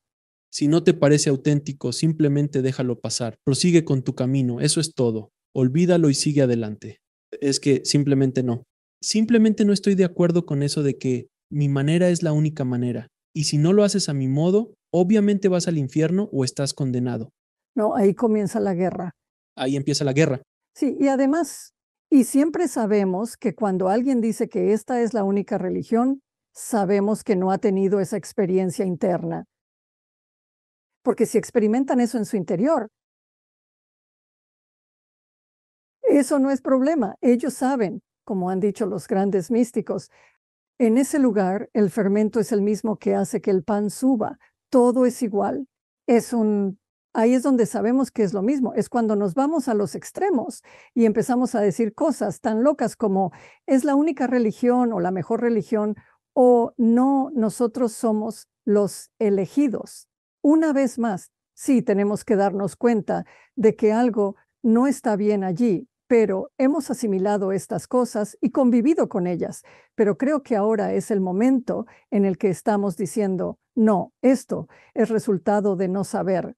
Si no te parece auténtico, simplemente déjalo pasar. Prosigue con tu camino. Eso es todo. Olvídalo y sigue adelante. Es que simplemente no. Simplemente no estoy de acuerdo con eso de que mi manera es la única manera. Y si no lo haces a mi modo, obviamente vas al infierno o estás condenado. No, ahí comienza la guerra. Ahí empieza la guerra. Sí, y además, y siempre sabemos que cuando alguien dice que esta es la única religión, sabemos que no ha tenido esa experiencia interna, porque si experimentan eso en su interior, eso no es problema. Ellos saben, como han dicho los grandes místicos, en ese lugar el fermento es el mismo que hace que el pan suba. Todo es igual. Ahí es donde sabemos que es lo mismo. Es cuando nos vamos a los extremos y empezamos a decir cosas tan locas como es la única religión o la mejor religión o no, nosotros somos los elegidos. Una vez más, sí tenemos que darnos cuenta de que algo no está bien allí, pero hemos asimilado estas cosas y convivido con ellas. Pero creo que ahora es el momento en el que estamos diciendo, no, esto es resultado de no saber.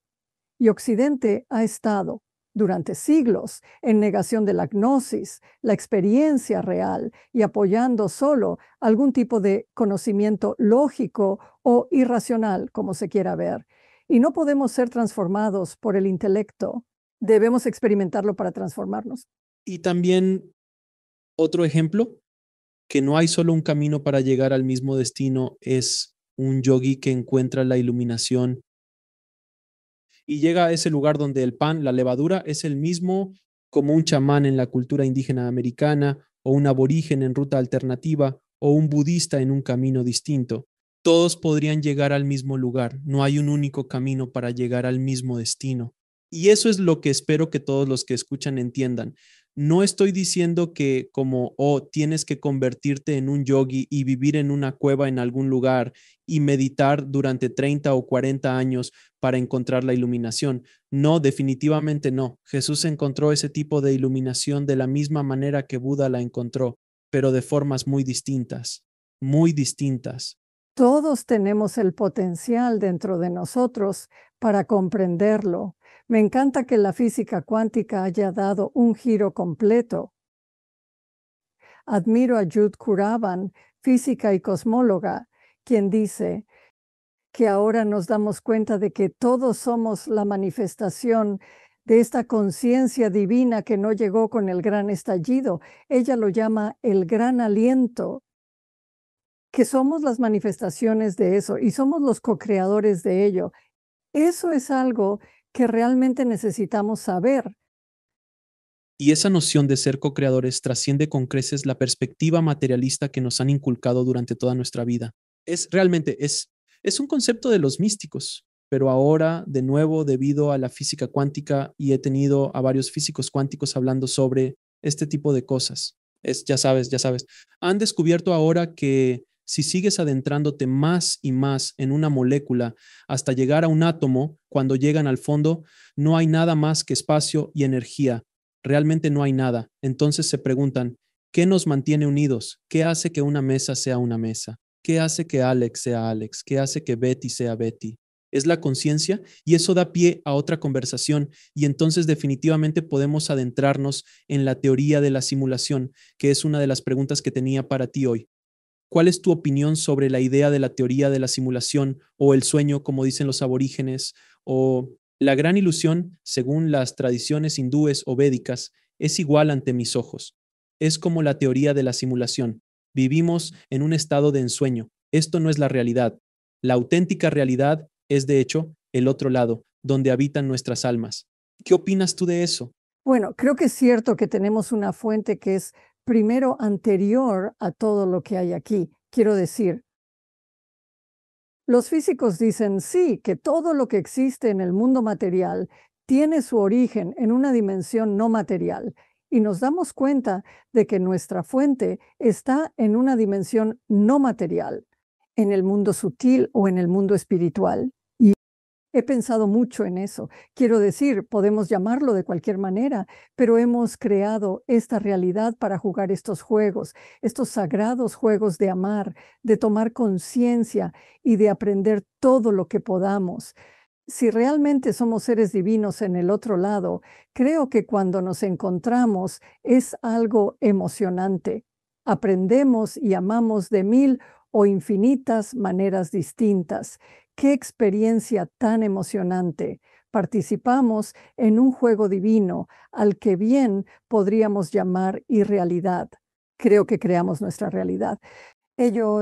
Y Occidente ha estado durante siglos en negación de la gnosis, la experiencia real y apoyando solo algún tipo de conocimiento lógico o irracional, como se quiera ver. Y no podemos ser transformados por el intelecto. Debemos experimentarlo para transformarnos. Y también otro ejemplo, que no hay solo un camino para llegar al mismo destino, es un yogi que encuentra la iluminación y llega a ese lugar donde el pan, la levadura, es el mismo como un chamán en la cultura indígena americana, o un aborigen en ruta alternativa, o un budista en un camino distinto. Todos podrían llegar al mismo lugar. No hay un único camino para llegar al mismo destino. Y eso es lo que espero que todos los que escuchan entiendan. No estoy diciendo que como, tienes que convertirte en un yogi y vivir en una cueva en algún lugar y meditar durante 30 o 40 años para encontrar la iluminación. No, definitivamente no. Jesús encontró ese tipo de iluminación de la misma manera que Buda la encontró, pero de formas muy distintas, muy distintas. Todos tenemos el potencial dentro de nosotros para comprenderlo. Me encanta que la física cuántica haya dado un giro completo. Admiro a Jude Currivan, física y cosmóloga, quien dice que ahora nos damos cuenta de que todos somos la manifestación de esta conciencia divina que no llegó con el gran estallido. Ella lo llama el gran aliento, que somos las manifestaciones de eso y somos los co-creadores de ello. Eso es algo que realmente necesitamos saber. Y esa noción de ser co-creadores trasciende con creces la perspectiva materialista que nos han inculcado durante toda nuestra vida. Es un concepto de los místicos, pero ahora, de nuevo, debido a la física cuántica, y he tenido a varios físicos cuánticos hablando sobre este tipo de cosas. Ya sabes, han descubierto ahora que si sigues adentrándote más y más en una molécula hasta llegar a un átomo, cuando llegan al fondo, no hay nada más que espacio y energía. Realmente no hay nada. Entonces se preguntan, ¿qué nos mantiene unidos? ¿Qué hace que una mesa sea una mesa? ¿Qué hace que Alex sea Alex? ¿Qué hace que Betty sea Betty? Es la conciencia, y eso da pie a otra conversación, y entonces definitivamente podemos adentrarnos en la teoría de la simulación, que es una de las preguntas que tenía para ti hoy. ¿Cuál es tu opinión sobre la idea de la teoría de la simulación o el sueño, como dicen los aborígenes, o la gran ilusión, según las tradiciones hindúes o védicas, es igual ante mis ojos? Es como la teoría de la simulación. Vivimos en un estado de ensueño. Esto no es la realidad. La auténtica realidad es, de hecho, el otro lado, donde habitan nuestras almas. ¿Qué opinas tú de eso? Bueno, creo que es cierto que tenemos una fuente que es primero anterior a todo lo que hay aquí. Quiero decir, los físicos dicen sí, que todo lo que existe en el mundo material tiene su origen en una dimensión no material, y nos damos cuenta de que nuestra fuente está en una dimensión no material, en el mundo sutil o en el mundo espiritual. He pensado mucho en eso. Quiero decir, podemos llamarlo de cualquier manera, pero hemos creado esta realidad para jugar estos juegos, estos sagrados juegos de amar, de tomar conciencia y de aprender todo lo que podamos. Si realmente somos seres divinos en el otro lado, creo que cuando nos encontramos es algo emocionante. Aprendemos y amamos de mil o infinitas maneras distintas. ¡Qué experiencia tan emocionante! Participamos en un juego divino al que bien podríamos llamar irrealidad. Creo que creamos nuestra realidad. Ello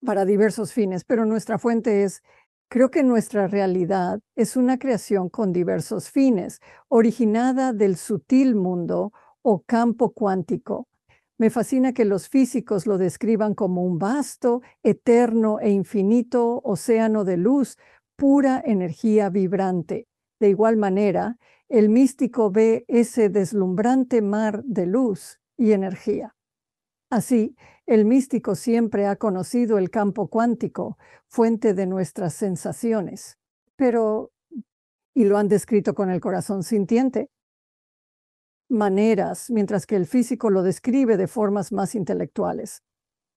para diversos fines, pero nuestra fuente es, creo que nuestra realidad es una creación con diversos fines, originada del sutil mundo o campo cuántico. Me fascina que los físicos lo describan como un vasto, eterno e infinito océano de luz, pura energía vibrante. De igual manera, el místico ve ese deslumbrante mar de luz y energía. Así, el místico siempre ha conocido el campo cuántico, fuente de nuestras sensaciones, y lo han descrito con el corazón sintiente, maneras, mientras que el físico lo describe de formas más intelectuales.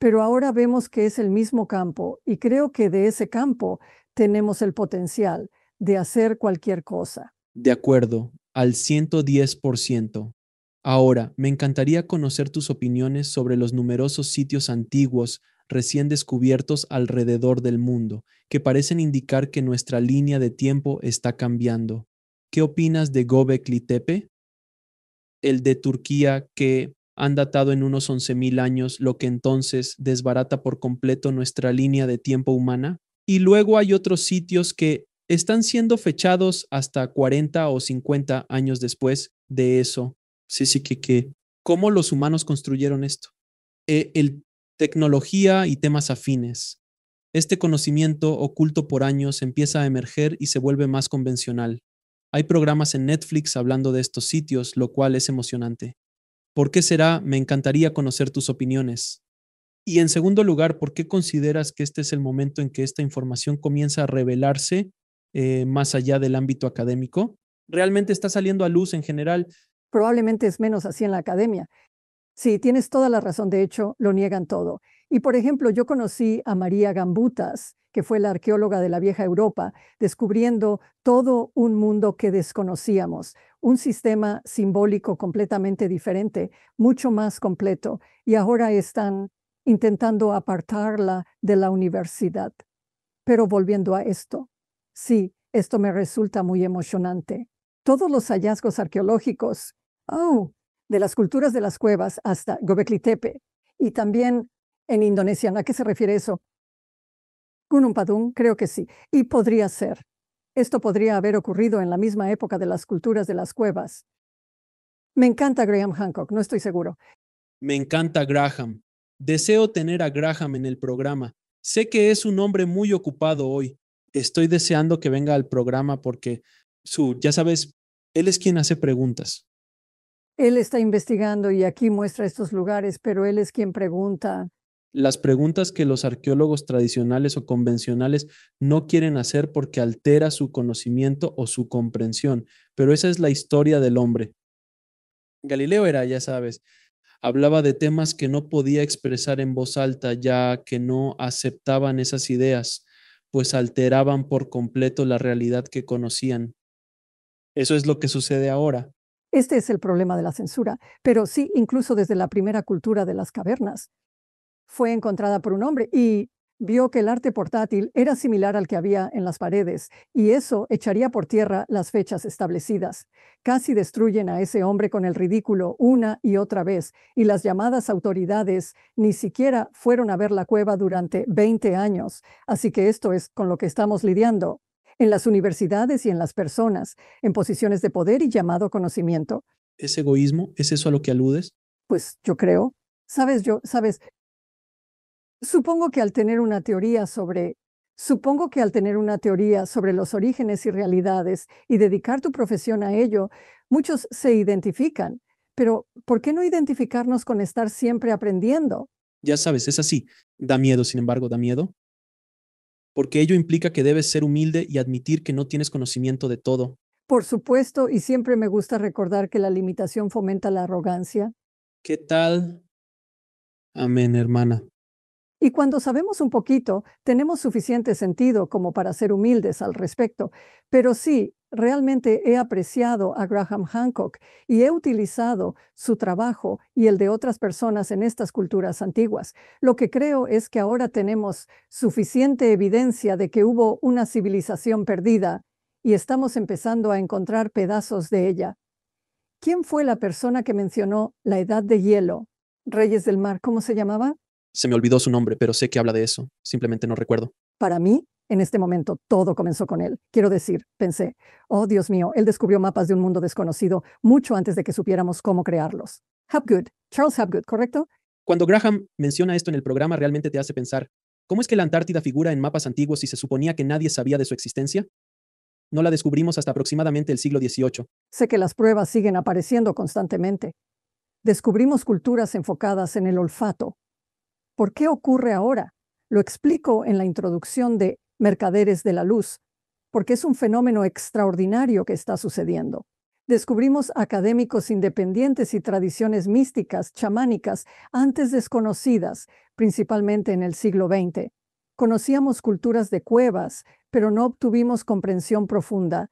Pero ahora vemos que es el mismo campo, y creo que de ese campo tenemos el potencial de hacer cualquier cosa. De acuerdo, al 110%. Ahora, me encantaría conocer tus opiniones sobre los numerosos sitios antiguos recién descubiertos alrededor del mundo, que parecen indicar que nuestra línea de tiempo está cambiando. ¿Qué opinas de Göbekli Tepe, el de Turquía, que han datado en unos 11.000 años, lo que entonces desbarata por completo nuestra línea de tiempo humana? Y luego hay otros sitios que están siendo fechados hasta 40 o 50 años después de eso. Sí, que cómo los humanos construyeron esto. El tecnología y temas afines. Este conocimiento, oculto por años, empieza a emerger y se vuelve más convencional. Hay programas en Netflix hablando de estos sitios, lo cual es emocionante. ¿Por qué será? Me encantaría conocer tus opiniones. Y en segundo lugar, ¿por qué consideras que este es el momento en que esta información comienza a revelarse más allá del ámbito académico? ¿Realmente está saliendo a luz en general? Probablemente es menos así en la academia. Sí, tienes toda la razón. De hecho, lo niegan todo. Y por ejemplo, yo conocí a María Gambutas, que fue la arqueóloga de la vieja Europa, descubriendo todo un mundo que desconocíamos, un sistema simbólico completamente diferente, mucho más completo. Y ahora están intentando apartarla de la universidad. Pero volviendo a esto, sí, esto me resulta muy emocionante. Todos los hallazgos arqueológicos, oh, de las culturas de las cuevas hasta Göbekli Tepe, y también en Indonesia, ¿a qué se refiere eso? Gunung Padang, creo que sí, y podría ser. Esto podría haber ocurrido en la misma época de las culturas de las cuevas. Me encanta Graham Hancock, no estoy seguro. Me encanta Graham. Deseo tener a Graham en el programa. Sé que es un hombre muy ocupado hoy. Estoy deseando que venga al programa porque ya sabes, él es quien hace preguntas. Él está investigando y aquí muestra estos lugares, pero él es quien pregunta. Las preguntas que los arqueólogos tradicionales o convencionales no quieren hacer porque altera su conocimiento o su comprensión, pero esa es la historia del hombre. Galileo era, ya sabes, hablaba de temas que no podía expresar en voz alta, ya que no aceptaban esas ideas, pues alteraban por completo la realidad que conocían. Eso es lo que sucede ahora. Este es el problema de la censura, pero sí, incluso desde la primera cultura de las cavernas. Fue encontrada por un hombre y vio que el arte portátil era similar al que había en las paredes, y eso echaría por tierra las fechas establecidas. Casi destruyen a ese hombre con el ridículo una y otra vez, y las llamadas autoridades ni siquiera fueron a ver la cueva durante 20 años. Así que esto es con lo que estamos lidiando en las universidades y en las personas, en posiciones de poder y llamado conocimiento. ¿Es egoísmo? ¿Es eso a lo que aludes? Pues yo creo, sabes, supongo que al tener una teoría sobre los orígenes y realidades y dedicar tu profesión a ello, muchos se identifican. Pero, ¿por qué no identificarnos con estar siempre aprendiendo? Ya sabes, es así. Da miedo, sin embargo, da miedo, porque ello implica que debes ser humilde y admitir que no tienes conocimiento de todo. Por supuesto, y siempre me gusta recordar que la limitación fomenta la arrogancia. ¿Qué tal? Amén, hermana. Y cuando sabemos un poquito, tenemos suficiente sentido como para ser humildes al respecto. Pero sí, realmente he apreciado a Graham Hancock y he utilizado su trabajo y el de otras personas en estas culturas antiguas. Lo que creo es que ahora tenemos suficiente evidencia de que hubo una civilización perdida y estamos empezando a encontrar pedazos de ella. ¿Quién fue la persona que mencionó la edad de hielo? Reyes del Mar, ¿cómo se llamaba? Se me olvidó su nombre, pero sé que habla de eso. Simplemente no recuerdo. Para mí, en este momento, todo comenzó con él. Quiero decir, pensé, oh Dios mío, él descubrió mapas de un mundo desconocido mucho antes de que supiéramos cómo crearlos. Hapgood, Charles Hapgood, ¿correcto? Cuando Graham menciona esto en el programa, realmente te hace pensar, ¿cómo es que la Antártida figura en mapas antiguos y se suponía que nadie sabía de su existencia? No la descubrimos hasta aproximadamente el siglo XVIII. Sé que las pruebas siguen apareciendo constantemente. Descubrimos culturas enfocadas en el olfato. ¿Por qué ocurre ahora? Lo explico en la introducción de Mercaderes de la Luz, porque es un fenómeno extraordinario que está sucediendo. Descubrimos académicos independientes y tradiciones místicas, chamánicas, antes desconocidas, principalmente en el siglo XX. Conocíamos culturas de cuevas, pero no obtuvimos comprensión profunda,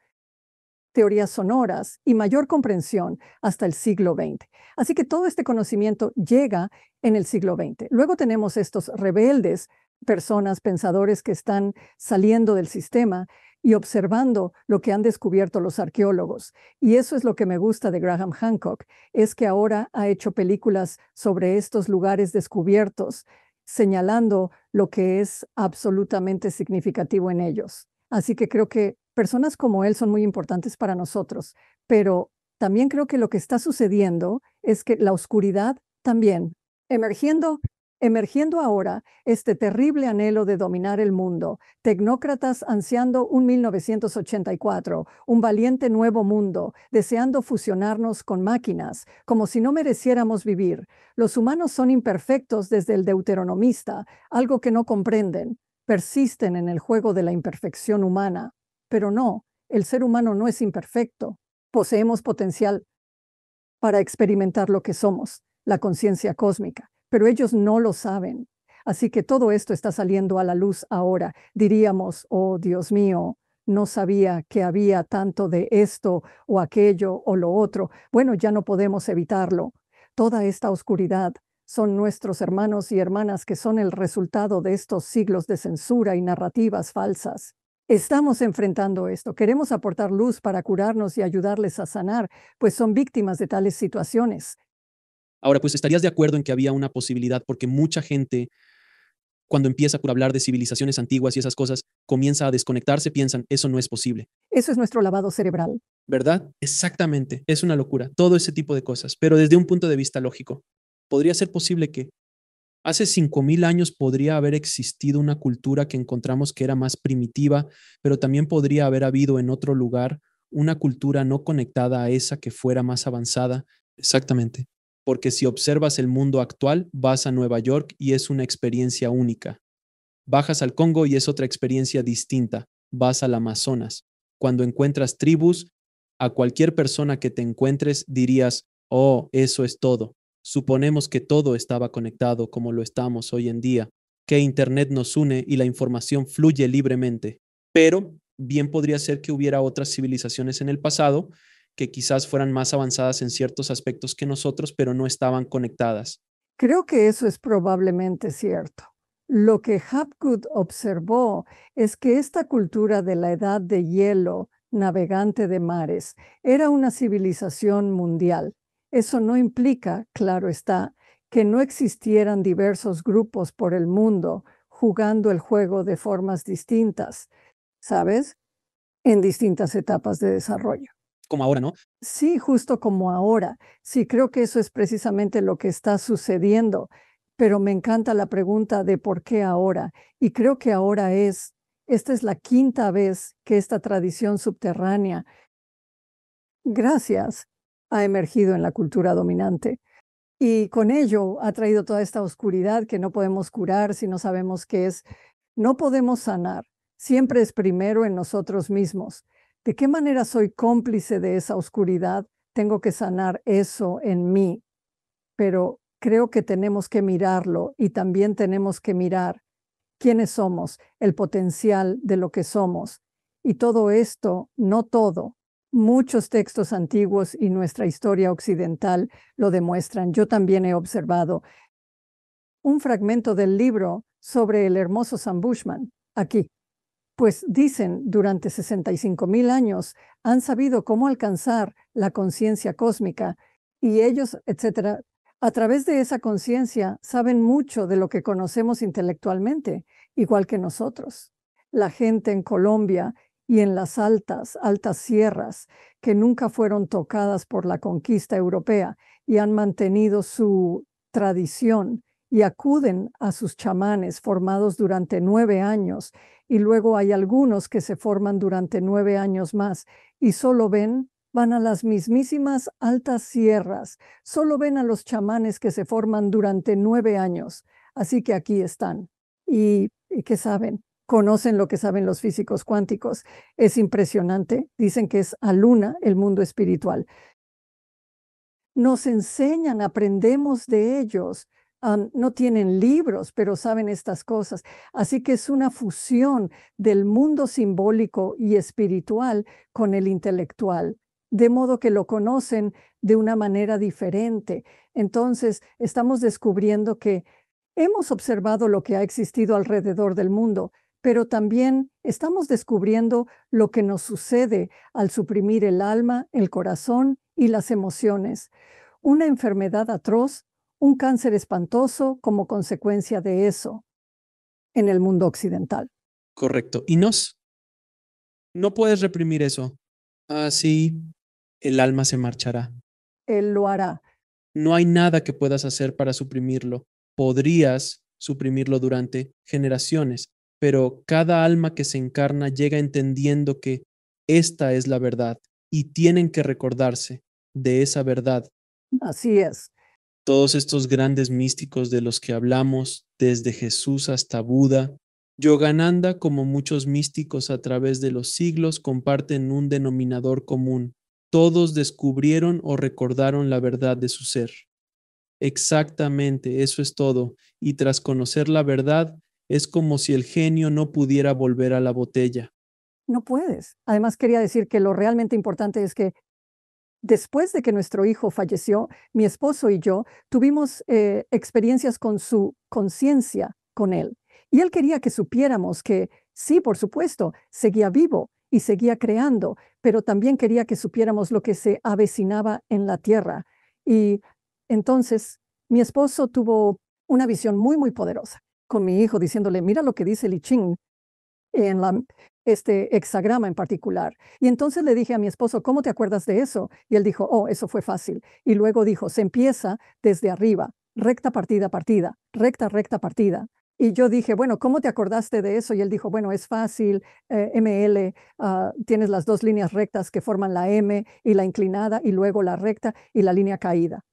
teorías sonoras y mayor comprensión hasta el siglo XX. Así que todo este conocimiento llega en el siglo XX. Luego tenemos estos rebeldes, personas, pensadores que están saliendo del sistema y observando lo que han descubierto los arqueólogos. Y eso es lo que me gusta de Graham Hancock, es que ahora ha hecho películas sobre estos lugares descubiertos, señalando lo que es absolutamente significativo en ellos. Así que creo que personas como él son muy importantes para nosotros, pero también creo que lo que está sucediendo es que la oscuridad también, emergiendo Emergiendo ahora este terrible anhelo de dominar el mundo, tecnócratas ansiando un 1984, un valiente nuevo mundo, deseando fusionarnos con máquinas, como si no mereciéramos vivir. Los humanos son imperfectos desde el deuteronomista, algo que no comprenden. Persisten en el juego de la imperfección humana. Pero no, el ser humano no es imperfecto. Poseemos potencial para experimentar lo que somos, la conciencia cósmica, pero ellos no lo saben. Así que todo esto está saliendo a la luz ahora. Diríamos, oh Dios mío, no sabía que había tanto de esto o aquello o lo otro. Bueno, ya no podemos evitarlo. Toda esta oscuridad son nuestros hermanos y hermanas que son el resultado de estos siglos de censura y narrativas falsas. Estamos enfrentando esto. Queremos aportar luz para curarnos y ayudarles a sanar, pues son víctimas de tales situaciones. Ahora, pues estarías de acuerdo en que había una posibilidad, porque mucha gente, cuando empieza por hablar de civilizaciones antiguas y esas cosas, comienza a desconectarse, piensan, eso no es posible. Eso es nuestro lavado cerebral. ¿Verdad? Exactamente, es una locura, todo ese tipo de cosas, pero desde un punto de vista lógico, podría ser posible que hace 5000 años podría haber existido una cultura que encontramos que era más primitiva, pero también podría haber habido en otro lugar una cultura no conectada a esa que fuera más avanzada. Exactamente, porque si observas el mundo actual, vas a Nueva York y es una experiencia única. Bajas al Congo y es otra experiencia distinta. Vas al Amazonas. Cuando encuentras tribus, a cualquier persona que te encuentres dirías, oh, eso es todo. Suponemos que todo estaba conectado como lo estamos hoy en día, que Internet nos une y la información fluye libremente. Pero bien podría ser que hubiera otras civilizaciones en el pasado que quizás fueran más avanzadas en ciertos aspectos que nosotros, pero no estaban conectadas. Creo que eso es probablemente cierto. Lo que Hapgood observó es que esta cultura de la edad de hielo, navegante de mares, era una civilización mundial. Eso no implica, claro está, que no existieran diversos grupos por el mundo jugando el juego de formas distintas, ¿sabes? En distintas etapas de desarrollo. Como ahora, ¿no? Sí, justo como ahora. Sí, creo que eso es precisamente lo que está sucediendo, pero me encanta la pregunta de por qué ahora. Y creo que ahora esta es la quinta vez que esta tradición subterránea, gracias, ha emergido en la cultura dominante. Y con ello ha traído toda esta oscuridad que no podemos curar si no sabemos qué es. No podemos sanar. Siempre es primero en nosotros mismos. ¿De qué manera soy cómplice de esa oscuridad? Tengo que sanar eso en mí. Pero creo que tenemos que mirarlo y también tenemos que mirar quiénes somos, el potencial de lo que somos. Y todo esto, no todo, muchos textos antiguos y nuestra historia occidental lo demuestran. Yo también he observado un fragmento del libro sobre el hermoso Sam Bushman aquí. Pues dicen, durante 65,000 años han sabido cómo alcanzar la conciencia cósmica y ellos, etcétera, a través de esa conciencia saben mucho de lo que conocemos intelectualmente, igual que nosotros. La gente en Colombia y en las altas sierras que nunca fueron tocadas por la conquista europea y han mantenido su tradición y acuden a sus chamanes formados durante 9 años y luego hay algunos que se forman durante 9 años más y solo van a las mismísimas altas sierras, solo ven a los chamanes que se forman durante 9 años. Así que aquí están. ¿Y qué saben? Conocen lo que saben los físicos cuánticos. Es impresionante. Dicen que es Aluna el mundo espiritual. Nos enseñan, aprendemos de ellos. No tienen libros, pero saben estas cosas. Así que es una fusión del mundo simbólico y espiritual con el intelectual, de modo que lo conocen de una manera diferente. Entonces, estamos descubriendo que hemos observado lo que ha existido alrededor del mundo, pero también estamos descubriendo lo que nos sucede al suprimir el alma, el corazón y las emociones. Una enfermedad atroz, un cáncer espantoso como consecuencia de eso en el mundo occidental. Correcto. Y no puedes reprimir eso. Así el alma se marchará. Él lo hará. No hay nada que puedas hacer para suprimirlo. Podrías suprimirlo durante generaciones, pero cada alma que se encarna llega entendiendo que esta es la verdad y tienen que recordarse de esa verdad. Así es. Todos estos grandes místicos de los que hablamos, desde Jesús hasta Buda, Yogananda, como muchos místicos a través de los siglos, comparten un denominador común. Todos descubrieron o recordaron la verdad de su ser. Exactamente, eso es todo. Y tras conocer la verdad, es como si el genio no pudiera volver a la botella. No puedes. Además, quería decir que lo realmente importante es que después de que nuestro hijo falleció, mi esposo y yo tuvimos experiencias con su conciencia con él. Y él quería que supiéramos que sí, por supuesto, seguía vivo y seguía creando, pero también quería que supiéramos lo que se avecinaba en la tierra. Y entonces mi esposo tuvo una visión muy, muy poderosa con mi hijo, diciéndole, mira lo que dice el I Ching en este hexagrama en particular. Y entonces le dije a mi esposo, ¿cómo te acuerdas de eso? Y él dijo, oh, eso fue fácil. Y luego dijo, se empieza desde arriba, recta, partida, partida, recta, recta, partida. Y yo dije, bueno, ¿cómo te acordaste de eso? Y él dijo, bueno, es fácil, ML, tienes las dos líneas rectas que forman la M y la inclinada y luego la recta y la línea caída.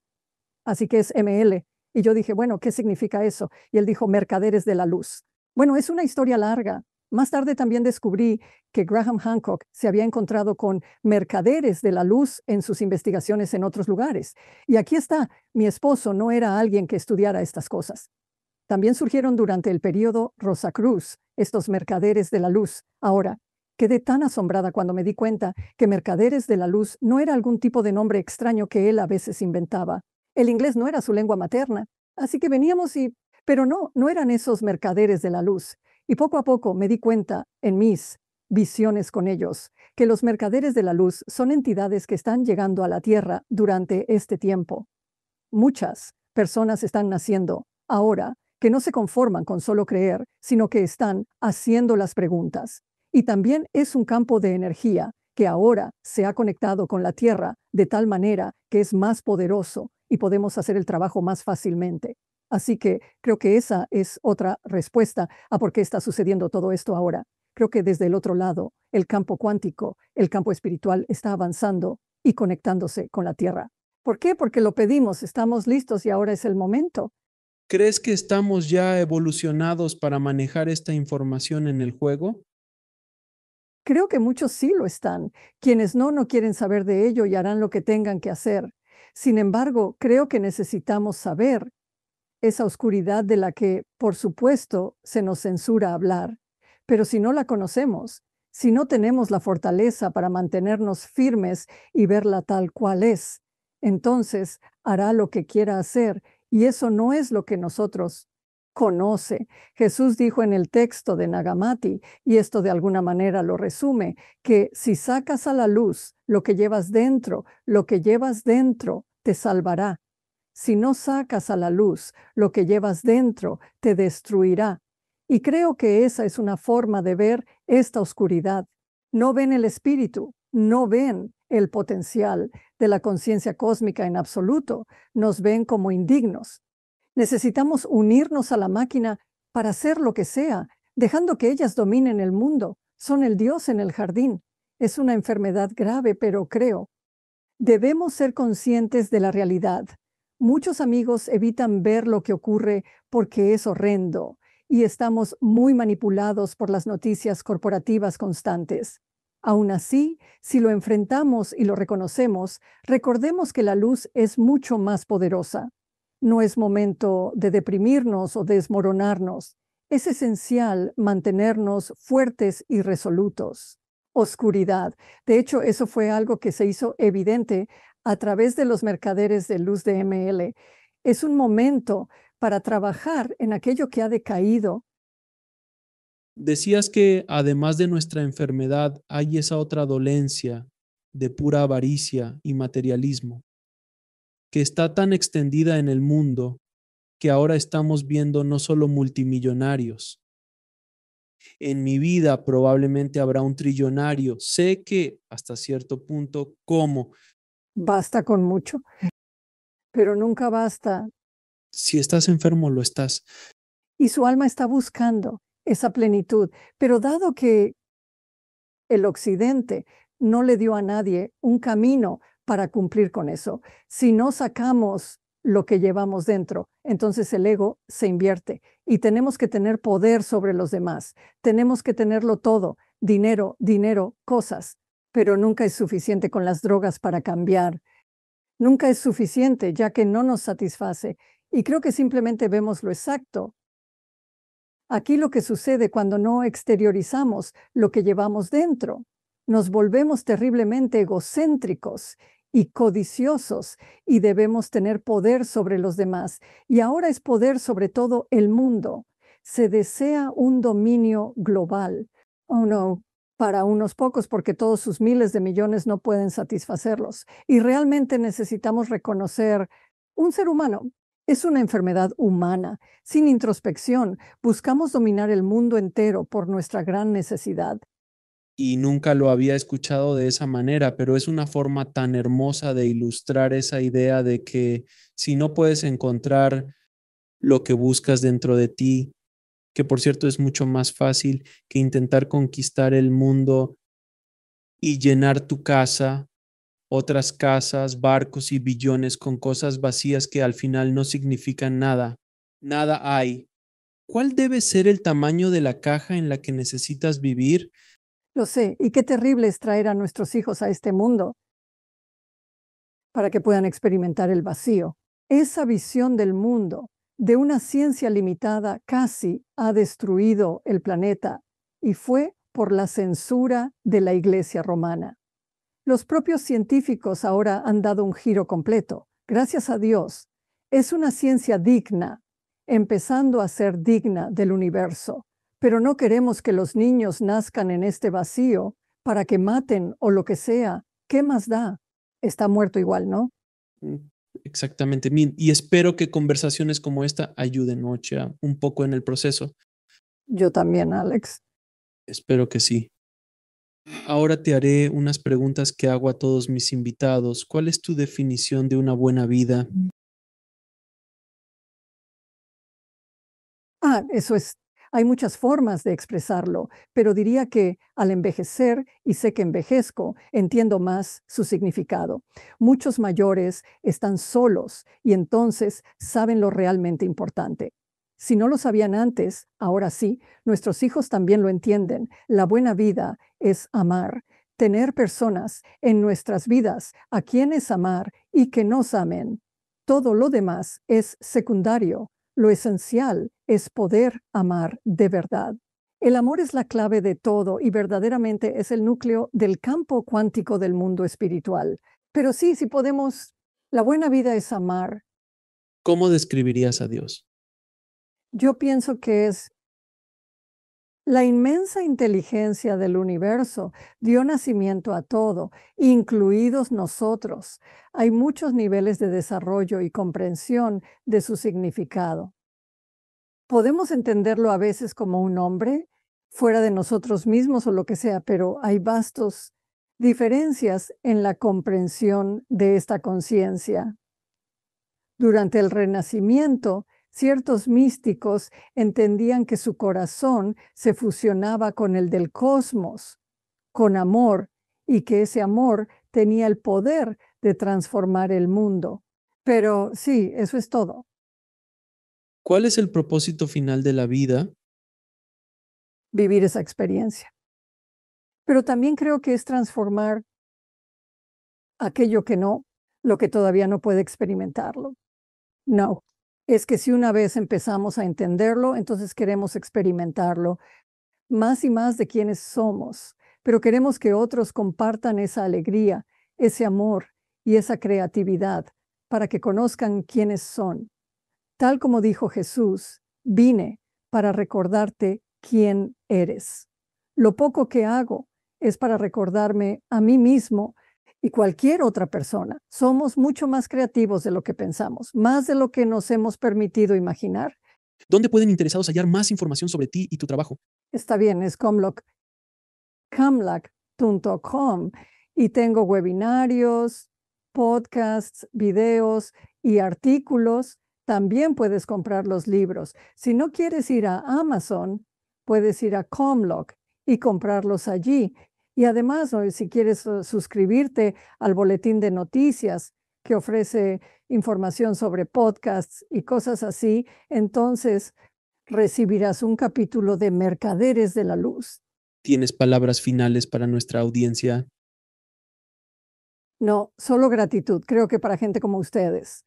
Así que es ML. Y yo dije, bueno, ¿qué significa eso? Y él dijo, mercaderes de la luz. Bueno, es una historia larga. Más tarde también descubrí que Graham Hancock se había encontrado con mercaderes de la luz en sus investigaciones en otros lugares. Y aquí está, mi esposo no era alguien que estudiara estas cosas. También surgieron durante el periodo Rosacruz, estos mercaderes de la luz. Ahora, quedé tan asombrada cuando me di cuenta que mercaderes de la luz no era algún tipo de nombre extraño que él a veces inventaba. El inglés no era su lengua materna, así que veníamos y... Pero no, no eran esos mercaderes de la luz. Y poco a poco me di cuenta, en mis visiones con ellos, que los mercaderes de la luz son entidades que están llegando a la Tierra durante este tiempo. Muchas personas están naciendo ahora que no se conforman con solo creer, sino que están haciendo las preguntas. Y también es un campo de energía que ahora se ha conectado con la Tierra de tal manera que es más poderoso y podemos hacer el trabajo más fácilmente. Así que creo que esa es otra respuesta a por qué está sucediendo todo esto ahora. Creo que desde el otro lado, el campo cuántico, el campo espiritual está avanzando y conectándose con la Tierra. ¿Por qué? Porque lo pedimos, estamos listos y ahora es el momento. ¿Crees que estamos ya evolucionados para manejar esta información en el juego? Creo que muchos sí lo están. Quienes no, no quieren saber de ello y harán lo que tengan que hacer. Sin embargo, creo que necesitamos saber esa oscuridad de la que, por supuesto, se nos censura hablar. Pero si no la conocemos, si no tenemos la fortaleza para mantenernos firmes y verla tal cual es, entonces hará lo que quiera hacer y eso no es lo que nosotros conoce. Jesús dijo en el texto de Nagamati, y esto de alguna manera lo resume, que si sacas a la luz lo que llevas dentro, lo que llevas dentro te salvará. Si no sacas a la luz lo que llevas dentro, te destruirá. Y creo que esa es una forma de ver esta oscuridad. No ven el espíritu, no ven el potencial de la conciencia cósmica en absoluto, nos ven como indignos. Necesitamos unirnos a la máquina para hacer lo que sea, dejando que ellas dominen el mundo. Son el Dios en el jardín. Es una enfermedad grave, pero creo. Debemos ser conscientes de la realidad. Muchos amigos evitan ver lo que ocurre porque es horrendo y estamos muy manipulados por las noticias corporativas constantes. Aún así, si lo enfrentamos y lo reconocemos, recordemos que la luz es mucho más poderosa. No es momento de deprimirnos o desmoronarnos. Es esencial mantenernos fuertes y resolutos. Oscuridad. De hecho, eso fue algo que se hizo evidente a través de los mercaderes de luz de ML. Es un momento para trabajar en aquello que ha decaído. Decías que además de nuestra enfermedad hay esa otra dolencia de pura avaricia y materialismo, que está tan extendida en el mundo que ahora estamos viendo no solo multimillonarios. En mi vida probablemente habrá un trillonario. Sé que hasta cierto punto, ¿cómo? Basta con mucho, pero nunca basta. Si estás enfermo, lo estás. Y su alma está buscando esa plenitud. Pero dado que el occidente no le dio a nadie un camino para cumplir con eso, si no sacamos lo que llevamos dentro, entonces el ego se invierte y tenemos que tener poder sobre los demás. Tenemos que tenerlo todo, dinero, dinero, cosas, pero nunca es suficiente con las drogas para cambiar. Nunca es suficiente ya que no nos satisface. Y creo que simplemente vemos lo exacto. Aquí lo que sucede cuando no exteriorizamos lo que llevamos dentro, nos volvemos terriblemente egocéntricos y codiciosos y debemos tener poder sobre los demás. Y ahora es poder sobre todo el mundo. Se desea un dominio global. Oh no, para unos pocos porque todos sus miles de millones no pueden satisfacerlos. Y realmente necesitamos reconocer un ser humano. Es una enfermedad humana, sin introspección. Buscamos dominar el mundo entero por nuestra gran necesidad. Y nunca lo había escuchado de esa manera, pero es una forma tan hermosa de ilustrar esa idea de que si no puedes encontrar lo que buscas dentro de ti, que por cierto es mucho más fácil que intentar conquistar el mundo y llenar tu casa, otras casas, barcos y billones con cosas vacías que al final no significan nada. Nada hay. ¿Cuál debe ser el tamaño de la caja en la que necesitas vivir? Lo sé, y qué terrible es traer a nuestros hijos a este mundo para que puedan experimentar el vacío. Esa visión del mundo, de una ciencia limitada, casi ha destruido el planeta y fue por la censura de la Iglesia romana. Los propios científicos ahora han dado un giro completo. Gracias a Dios. Es una ciencia digna, empezando a ser digna del universo. Pero no queremos que los niños nazcan en este vacío para que maten o lo que sea. ¿Qué más da? Está muerto igual, ¿no? Mm, exactamente. Y espero que conversaciones como esta ayuden, ¿no, Chea? Un poco en el proceso. Yo también, Alex. Espero que sí. Ahora te haré unas preguntas que hago a todos mis invitados. ¿Cuál es tu definición de una buena vida? Eso es, hay muchas formas de expresarlo, pero diría que al envejecer, y sé que envejezco, entiendo más su significado. Muchos mayores están solos y entonces saben lo realmente importante. Si no lo sabían antes, ahora sí, nuestros hijos también lo entienden. La buena vida es amar, tener personas en nuestras vidas a quienes amar y que nos amen. Todo lo demás es secundario. Lo esencial es poder amar de verdad. El amor es la clave de todo y verdaderamente es el núcleo del campo cuántico del mundo espiritual. Pero sí, si podemos, la buena vida es amar. ¿Cómo describirías a Dios? Yo pienso que es la inmensa inteligencia del universo dio nacimiento a todo, incluidos nosotros. Hay muchos niveles de desarrollo y comprensión de su significado. Podemos entenderlo a veces como un hombre fuera de nosotros mismos o lo que sea, pero hay vastos diferencias en la comprensión de esta conciencia. Durante el Renacimiento, ciertos místicos entendían que su corazón se fusionaba con el del cosmos, con amor, y que ese amor tenía el poder de transformar el mundo. Pero sí, eso es todo. ¿Cuál es el propósito final de la vida? Vivir esa experiencia. Pero también creo que es transformar aquello que no, lo que todavía no puede experimentarlo. No, es que si una vez empezamos a entenderlo, entonces queremos experimentarlo más y más de quienes somos, pero queremos que otros compartan esa alegría, ese amor y esa creatividad para que conozcan quiénes son. Tal como dijo Jesús, vine para recordarte quién eres. Lo poco que hago es para recordarme a mí mismo y cualquier otra persona. Somos mucho más creativos de lo que pensamos, más de lo que nos hemos permitido imaginar. ¿Dónde pueden interesados hallar más información sobre ti y tu trabajo? Está bien, es comlac.com y tengo webinarios, podcasts, videos y artículos También puedes comprar los libros. Si no quieres ir a Amazon, puedes ir a Comlock y comprarlos allí. Y además, si quieres suscribirte al boletín de noticias que ofrece información sobre podcasts y cosas así, entonces recibirás un capítulo de Mercaderes de la Luz. ¿Tienes palabras finales para nuestra audiencia? No, solo gratitud. Creo que para gente como ustedes,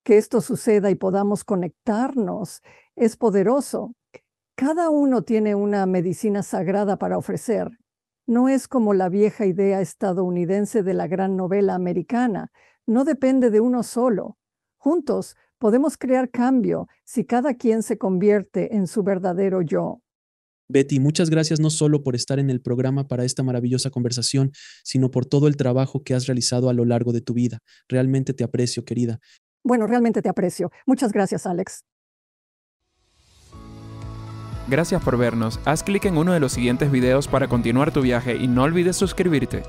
que esto suceda y podamos conectarnos es poderoso. Cada uno tiene una medicina sagrada para ofrecer. No es como la vieja idea estadounidense de la gran novela americana. No depende de uno solo. Juntos podemos crear cambio si cada quien se convierte en su verdadero yo. Betty, muchas gracias no solo por estar en el programa para esta maravillosa conversación, sino por todo el trabajo que has realizado a lo largo de tu vida. Realmente te aprecio, querida. Bueno, realmente te aprecio. Muchas gracias, Alex. Gracias por vernos. Haz clic en uno de los siguientes videos para continuar tu viaje y no olvides suscribirte.